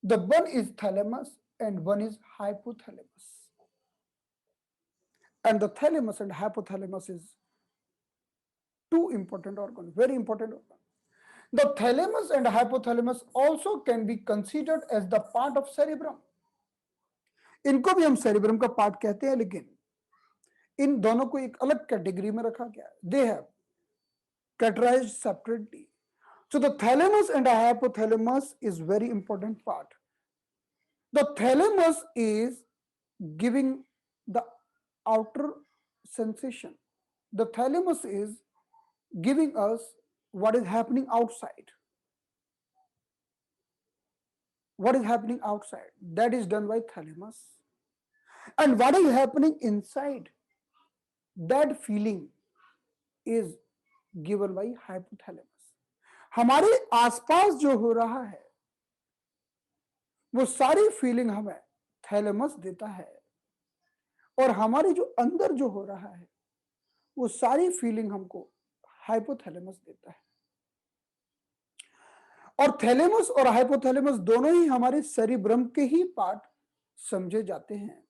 the one is thalamus and one is hypothalamus. And the thalamus and hypothalamus is two important organs, very important organ. The thalamus and hypothalamus also can be considered as the part of cerebrum. इनको भी हम cerebrum का part कहते हैं, लेकिन इन दोनों को एक अलग कैटेगरी में रखा गया है. They have categorized separately. So the thalamus and the hypothalamus is very important part. The thalamus is giving the outer sensation. The thalamus is giving us what is happening outside. What is happening outside? That is done by thalamus. And what is happening inside? That feeling is given by hypothalamus. हमारे आसपास जो हो रहा है वो सारी feeling हमें thalamus देता है, और हमारे जो अंदर जो हो रहा है वो सारी फीलिंग हमको हाइपोथैलेमस देता है. और थैलेमस और हाइपोथैलेमस दोनों ही हमारे सेरिब्रम के ही पार्ट समझे जाते हैं.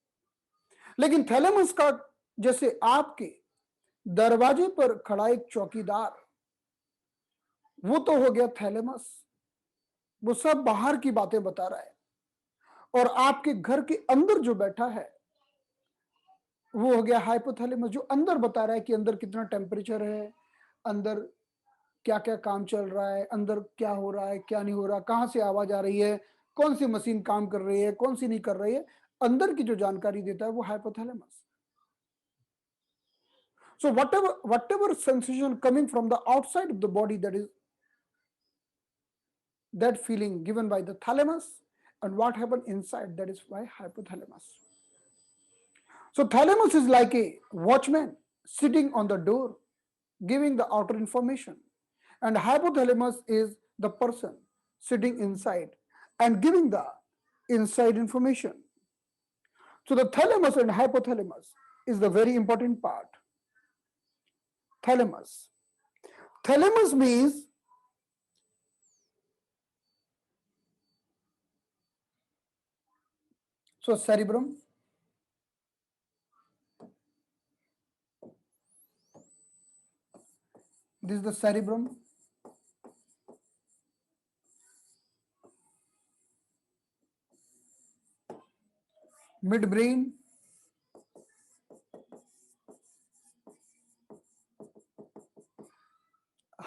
लेकिन थैलेमस का, जैसे आपके दरवाजे पर खड़ा एक चौकीदार, वो तो हो गया थैलेमस, वो सब बाहर की बातें बता रहा है. और आपके घर के अंदर जो बैठा है वो हो गया हाइपोथैलेमस, जो अंदर बता रहा है कि अंदर कितना टेम्परेचर है, अंदर क्या क्या काम चल रहा है, अंदर क्या हो रहा है, क्या नहीं हो रहा, कहां से आवाज आ रही है, कौन सी मशीन काम कर रही है, कौन सी नहीं कर रही है, अंदर की जो जानकारी देता है वो hypothalamus. So whatever sensation coming from the outside of the body, that is that feeling given by the thalamus, and what happened inside, that is by hypothalamus. So thalamus is like a watchman sitting on the door giving the outer information, and hypothalamus is the person sitting inside and giving the inside information. So the thalamus and hypothalamus is the very important part. Thalamus. Thalamus means so cerebrum, this is the cerebrum, midbrain,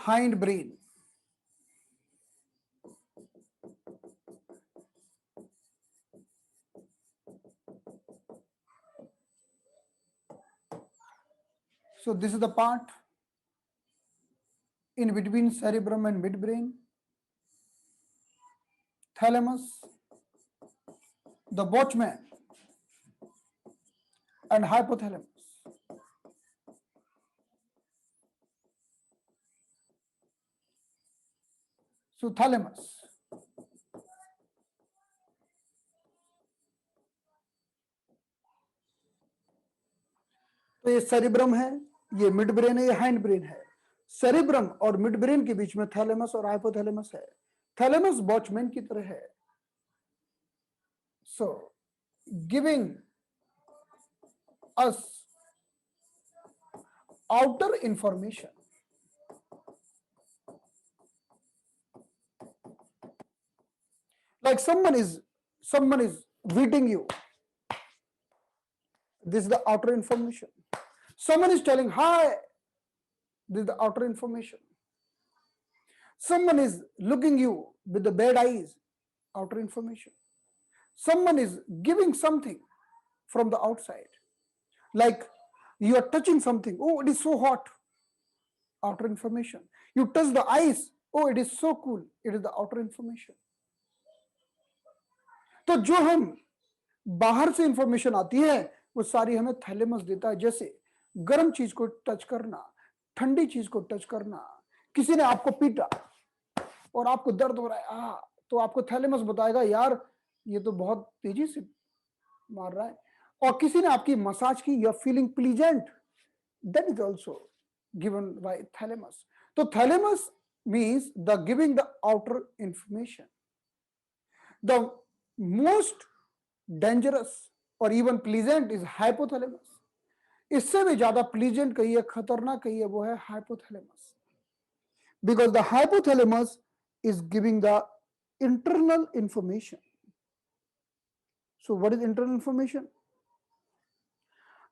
hindbrain. So this is the part in between cerebrum and midbrain. Thalamus, the watchman, and hypothalamus. So thalamus. तो ये cerebrum है, ये mid brain है, ये hind brain है. Cerebrum और mid brain के बीच में थैलेमस और हाइपोथैलेमस है. थैलेमस वॉचमैन की तरह है, so giving us outer information. Like someone is greeting you, This is the outer information. Someone is telling hi. This is the outer information. Someone is looking you with the bad eyes. Outer information. Someone is giving something from the outside. Like you are touching something. Oh, it is so hot. Outer information. You touch the ice. Oh, it is so cool. It is the outer information. तो जो हम बाहर से information आती है वो सारी हमें थैलेमस देता है, जैसे गर्म चीज को टच करना, ठंडी चीज को टच करना, किसी ने आपको पीटा और आपको दर्द हो रहा है, तो आपको थैलेमस बताएगा यार ये तो बहुत तेजी से मार रहा है। और किसी ने आपकी मसाज की, you are feeling pleasant, that is also given by thalamus. तो thalamus means the giving the outer information. The most dangerous और इवन प्लीजेंट इज हाइपोथैलेमस। इससे भी ज्यादा प्लीजेंट कहिए, खतरनाक कहिए, वो है hypothalamus, because the hypothalamus is giving the internal information. So what is internal information?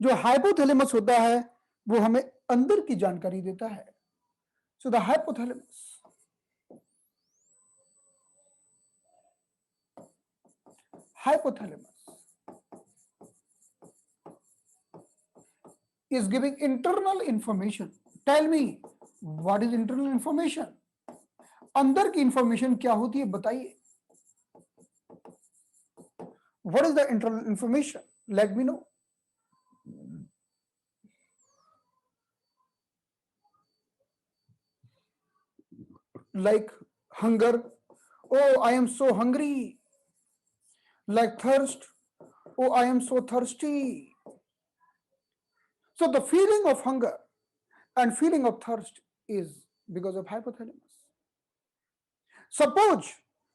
जो हाइपोथैलेमस होता है वो हमें अंदर की जानकारी देता है। So the hypothalamus is giving internal information. Tell me, what is internal information? अंदर की इंफॉर्मेशन क्या होती है बताइए। What is the internal information? Let me know. Like hunger. Oh, I am so hungry. Like thirst. Oh, I am so thirsty. So the feeling of hunger and feeling of thirst is because of hypothalamus. Suppose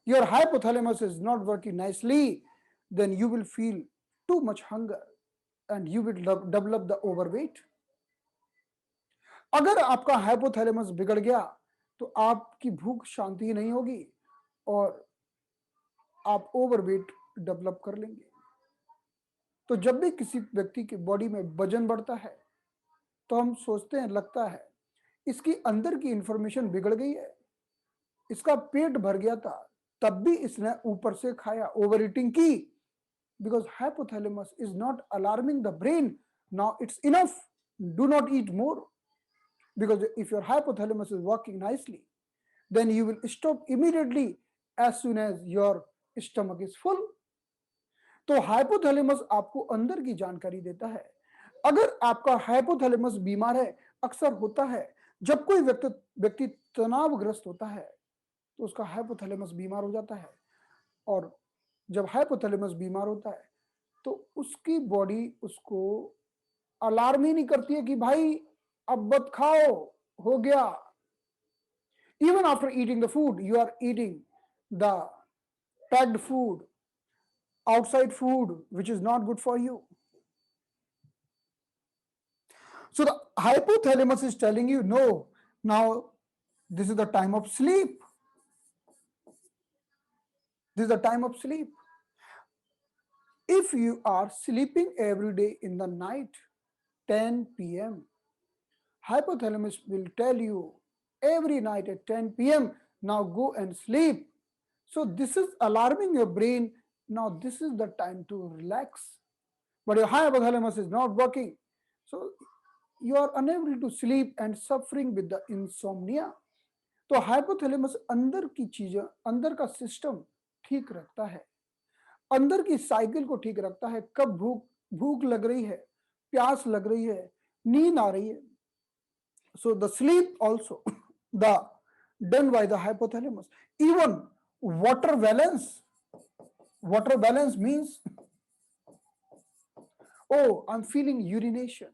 your hypothalamus is not working nicely, then you will feel too much hunger and you will develop the overweight. अगर आपका hypothalamus बिगड़ गया तो आपकी भूख शांति नहीं होगी और आप ओवरवेट डेवलप कर लेंगे। तो जब भी किसी व्यक्ति की बॉडी में वजन बढ़ता है तो हम सोचते हैं, लगता है इसकी अंदर की इंफॉर्मेशन बिगड़ गई है, इसका पेट भर गया था तब भी इसने ऊपर से खाया, ओवर ईटिंग की, because hypothalamus is not alarming the brain, now it's enough, do not eat more, because if your hypothalamus is working nicely, then you will stop immediately as soon as your stomach is full. तो hypothalamus आपको अंदर की जानकारी देता है। अगर आपका hypothalamus बीमार है, अक्सर होता है जब कोई व्यक्ति तनावग्रस्त होता है तो उसका हाइपोथैलेमस बीमार हो जाता है, और जब हाइपोथैलेमस बीमार होता है तो उसकी बॉडी उसको अलार्म ही नहीं करती है कि भाई अब मत खाओ, हो गया। Even after eating the food, you are eating the packed food, outside food, which is not good for you. So the hypothalamus is telling you, no, now this is the time of sleep. This is the time of sleep. If you are sleeping every day in the night, 10 p.m., hypothalamus will tell you every night at 10 p.m., now go and sleep. So this is alarming your brain, now this is the time to relax. But your hypothalamus is not working, so you are unable to sleep and suffering with the insomnia. तो hypothalamus अंदर की चीजें, अंदर का system ठीक रखता है, अंदर की साइकिल को ठीक रखता है। कब भूख लग रही है, प्यास लग रही है, नींद आ रही है। So the sleep also done by the hypothalamus. Even water balance. Water balance means, oh, I'm feeling urination.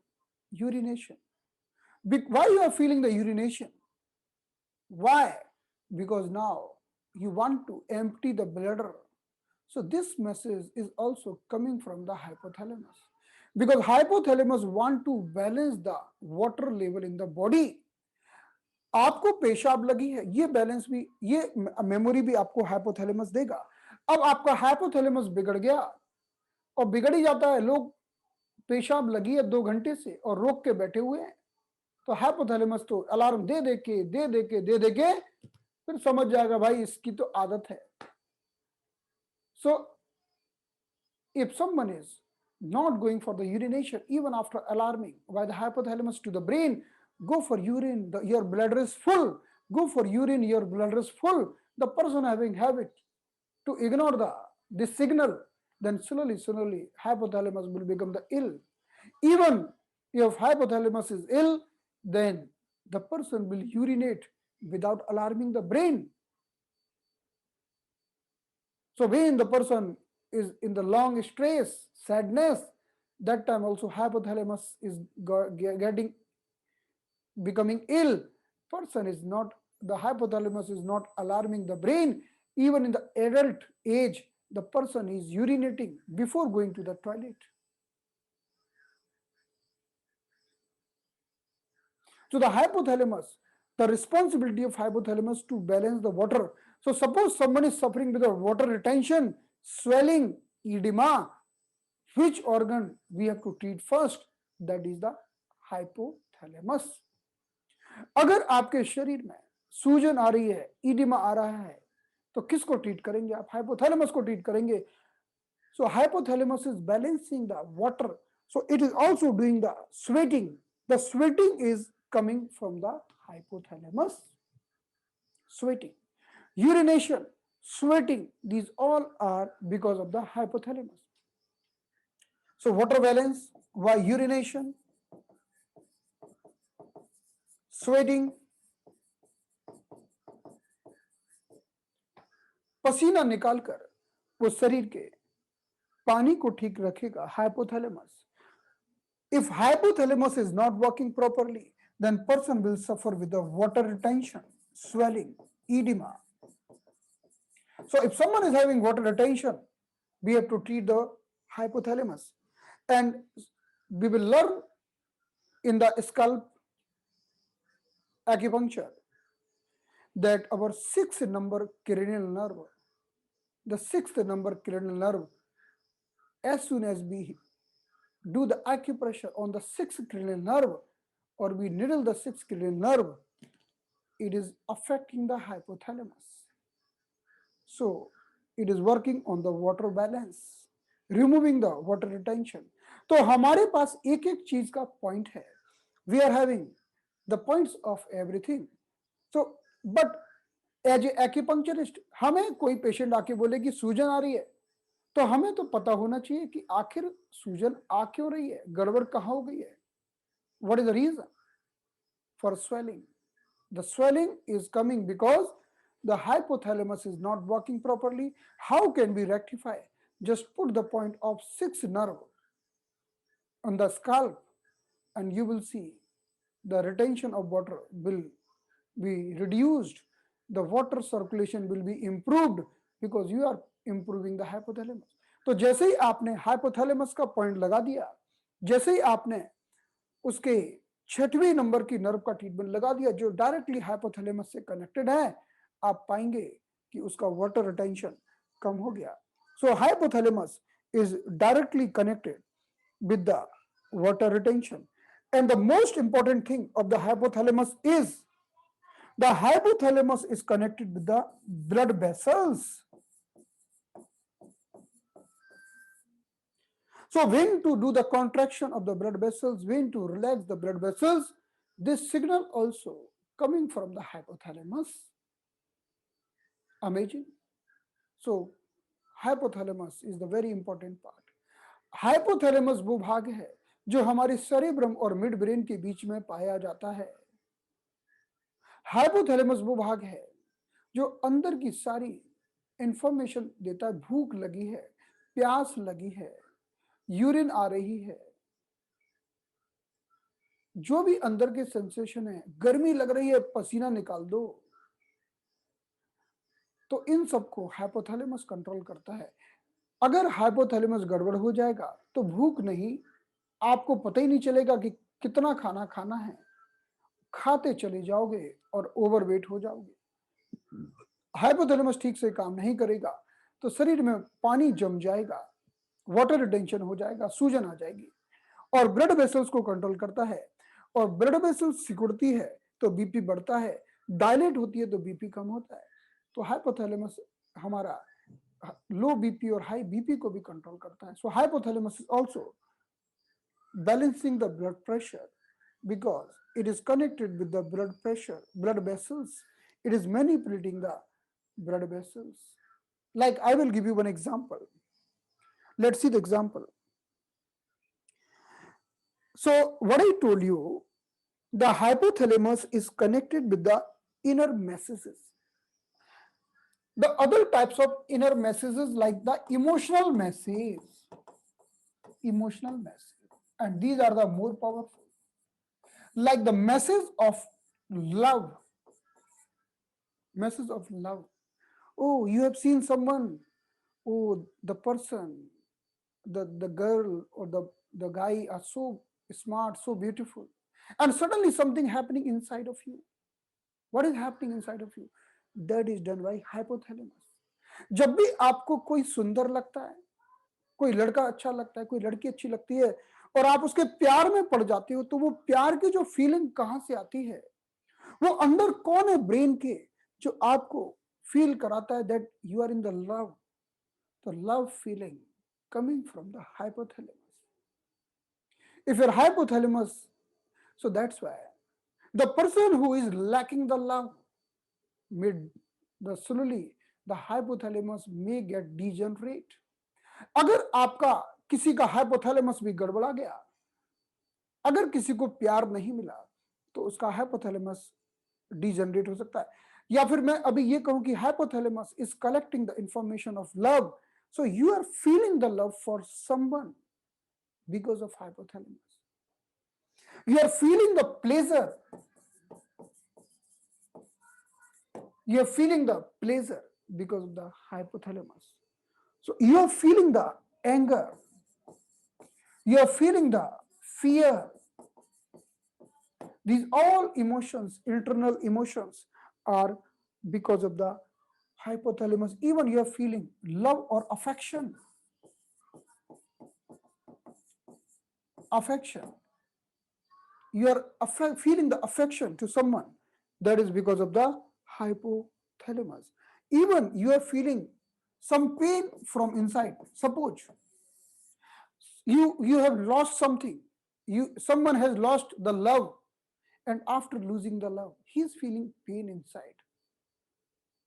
Why you are feeling the urination? Why? Because now you want to empty the bladder. So this message is also coming from the hypothalamus, because hypothalamus want to balance the water level in the body. आपको पेशाब लगी है, ये balance भी, ये memory भी आपको hypothalamus देगा। अब आपका हाइपोथैलेमस बिगड़ गया, और बिगड़ ही जाता है, लोग पेशाब लगी है 2 घंटे से और रोक के बैठे हुए हैं, तो हाइपोथैलेमस तो अलार्म दे दे के फिर समझ जाएगा भाई इसकी तो आदत है. So if someone is not going for the urination even after alarming by the hypothalamus to the brain, go for urine, your bladder is full, go for urine, your bladder is full, the person having habit to ignore this signal, then slowly hypothalamus will become the ill. Even if hypothalamus is ill, then the person will urinate without alarming the brain. So when the person is in the long stress, sadness, that time also hypothalamus is becoming ill. Person is not, the hypothalamus is not alarming the brain. Even in the adult age, the person is urinating before going to the toilet. So the hypothalamus, the responsibility of hypothalamus to balance the water. So suppose someone is suffering with water retention, swelling, edema, which organ we have to treat first? That is the hypothalamus. अगर आपके शरीर में सूजन आ रही है, ईडिमा आ रहा है, तो किसको ट्रीट करेंगे आप? हाइपोथैलेमस को ट्रीट करेंगे. So hypothalamus is balancing the water. So it is also doing the sweating. The sweating is coming from the hypothalamus. Sweating, urination, sweating, these all are because of the hypothalamus. So water balance, why urination, sweating, पसीना निकालकर वो शरीर के पानी को ठीक रखेगा hypothalamus. If hypothalamus is not working properly, then person will suffer with the water retention, swelling, edema. So if someone is having water retention, we have to treat the hypothalamus. And we will learn in the scalp acupuncture that our 6th number cranial nerve, the 6th number cranial nerve, as soon as we do the acupressure on the 6th cranial nerve or we needle the 6th cranial nerve, it is affecting the hypothalamus. So it is working on the water balance, removing the water retention. तो हमारे पास एक एक चीज का point है. We are having the points of everything. So but as a acupuncturist, हमें कोई patient आके बोले कि सूजन आ रही है, तो हमें तो पता होना चाहिए कि आखिर सूजन आ क्यों रही है, गड़बड़ कहाँ हो गई है. What is the reason for swelling? The swelling is coming because the hypothalamus is not working properly. How can we rectify? Just put the point of 6th nerve on the scalp and you will see the retention of water will be reduced. The water circulation will be improved because you are improving the hypothalamus. तो जैसे ही आपने hypothalamus का point लगा दिया, जैसे ही आपने उसके 6वें number की नर्व का ट्रीटमेंट लगा दिया जो डायरेक्टली हाइपोथैलेमस से कनेक्टेड है, आप पाएंगे कि उसका वाटर रिटेंशन कम हो गया. So hypothalamus is directly connected with the water retention. And the most important thing of the hypothalamus is the hypothalamus is connected with the blood vessels. So when to do the contraction of the blood vessels, when to relax the blood vessels, this signal also coming from the hypothalamus. Amazing. So hypothalamus is the very important part. Hypothalamus वो भाग है जो हमारे cerebrum और mid brain के बीच में पाया जाता है. हाइपोथैलेमस वो भाग है जो अंदर की सारी इंफॉर्मेशन देता है. भूख लगी है, प्यास लगी है, यूरिन आ रही है, जो भी अंदर के सेंसेशन है, गर्मी लग रही है, पसीना निकाल दो, तो इन सबको हाइपोथैलेमस कंट्रोल करता है. अगर हाइपोथैलेमस गड़बड़ हो जाएगा तो भूख नहीं, आपको पता ही नहीं चलेगा कि कितना खाना खाना है, खाते चले जाओगे और ओवरवेट हो जाओगे. हाइपोथैलेमस ठीक से काम नहीं करेगा तो शरीर में पानी जम जाएगा, वाटर रिटेंशन हो जाएगा, सूजन आ जाएगी. और ब्लड वेसल्स को कंट्रोल करता है, और ब्लड वेसल्स सिकुड़ती है तो बीपी बढ़ता है, डायलेट होती है तो बीपी कम होता है। तो हाइपोथैलेमस हमारा लो बीपी और हाई बीपी को भी कंट्रोल करता है। So hypothalamus is also balancing the blood pressure because it is connected with the blood pressure, blood vessels. It is manipulating the blood vessels. Like I will give you one example. Let's see the example. So what I told you, the hypothalamus is connected with the inner messages. The other types of inner messages like the emotional message, and these are the more powerful. Like the message of love, message of love. Oh, you have seen someone. Oh, the person, the girl or the guy are so smart, so beautiful, and suddenly something happening inside of you. What is happening inside of you? That is done by hypothalamus. जब भी आपको कोई सुंदर लगता है, कोई लड़का अच्छा लगता है, कोई लड़की अच्छी लगती है, और आप उसके प्यार में पड़ जाते हो, तो वो प्यार की जो फीलिंग कहां से आती है, वो अंदर कौन है ब्रेन के जो आपको फील कराता है that you are in the love, the love feeling coming from the hypothalamus. If your hypothalamus, so that's why the person who is lacking the love, mid the slowly the hypothalamus may get degenerate. अगर आपका किसी का hypothalamus भी गड़बड़ा गया, अगर किसी को प्यार नहीं मिला, तो उसका हाइपोथैलेमस डिजनरेट हो सकता है। या फिर मैं अभी ये कहूं कि hypothalamus is collecting the information of love, so you are feeling the love for someone because of hypothalamus. You are feeling the pleasure, you are feeling the pleasure because of the hypothalamus. So you are feeling the anger, you are feeling the fear. These all emotions, internal emotions, are because of the hypothalamus. Even you are feeling love or affection. You are feeling the affection to someone, that is because of the hypothalamus. Even you are feeling some pain from inside. Suppose you have lost something, someone has lost the love, and after losing the love, he is feeling pain inside.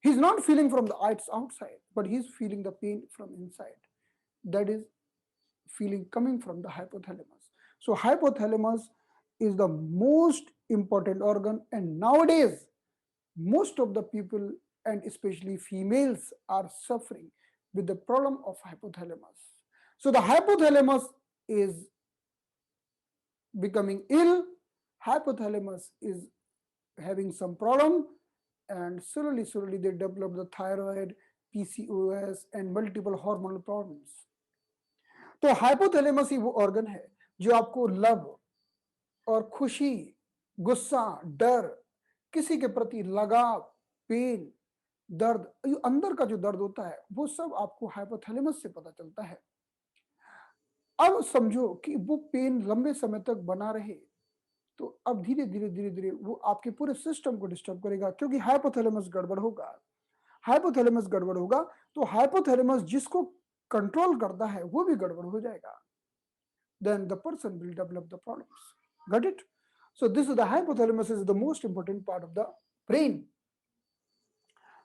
He's not feeling from the outside, but he's feeling the pain from inside. That is feeling coming from the hypothalamus. So hypothalamus is the most important organ, and nowadays most of the people, and especially females, are suffering with the problem of hypothalamus. So the hypothalamus is becoming ill, hypothalamus is having some problem, and slowly they develop the thyroid, PCOS, and multiple hormonal problems. तो hypothalamus ही वो organ है जो आपको love और खुशी, गुस्सा, डर, किसी के प्रति लगाव, पेन, दर्द, ये अंदर का जो दर्द होता है वो सब आपको हाइपोथैलेमस से पता चलता है। अब समझो कि वो पेन लंबे समय तक बना रहे, तो अब धीरे धीरे वो आपके पूरे सिस्टम को डिस्टर्ब करेगा, क्योंकि हाइपोथैलेमस गड़बड़ होगा। हाइपोथैलेमस गड़बड़ होगा तो हाइपोथैलेमस जिसको कंट्रोल करता है वो भी गड़बड़ हो जाएगा, then the person will develop the problems. Got it? So this is the hypothalamus is the most important part of the brain.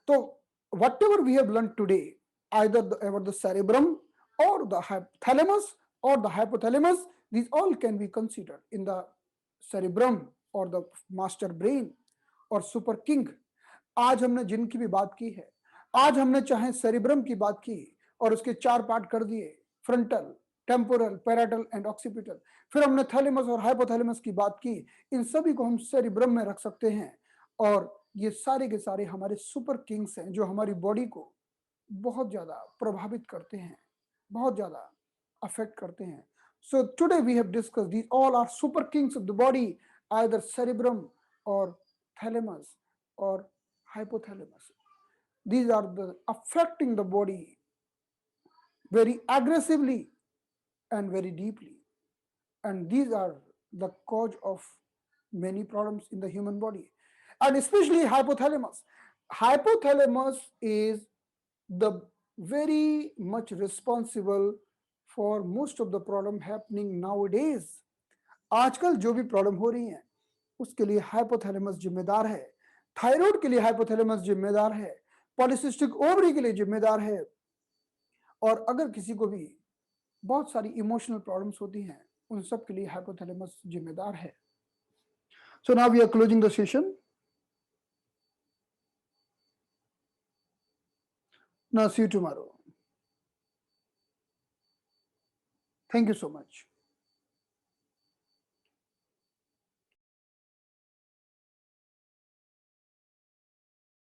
So whatever we have learned today, either about the cerebrum or the thalamus or the hypothalamus, these all can be considered in the cerebrum or the master brain और super king. आज हमने जिनकी भी बात की है, आज हमने चाहे सेरिब्रम की बात की और उसके 4 पार्ट कर दिए, frontal, temporal, parietal and occipital, फिर हमने थैलेमस और हाइपोथैलेमस की बात की, इन सभी को हम सेरिब्रम में रख सकते हैं, और ये सारे के सारे हमारे सुपर किंग्स हैं जो हमारी बॉडी को बहुत ज्यादा प्रभावित करते हैं, बहुत ज्यादा अफेक्ट करते हैं। So today we have discussed these all are super kings of the body, either cerebrum और thalamus or hypothalamus. These are the affecting the body very aggressively and very deeply. and these are the cause of many problems in the human body, and especially hypothalamus. Hypothalamus is the very much responsible for most of the problem happening nowadays. आजकल जो भी problem हो रही है उसके लिए hypothalamus जिम्मेदार है। थायराइड के लिए हाइपोथैलेमस जिम्मेदार है, पॉलिसिस्टिक ओवरी के लिए जिम्मेदार है, और अगर किसी को भी बहुत सारी इमोशनल प्रॉब्लम्स होती हैं उन सब के लिए हाइपोथैलेमस जिम्मेदार है। So now we are closing the session. Now see you tomorrow. Thank you so much.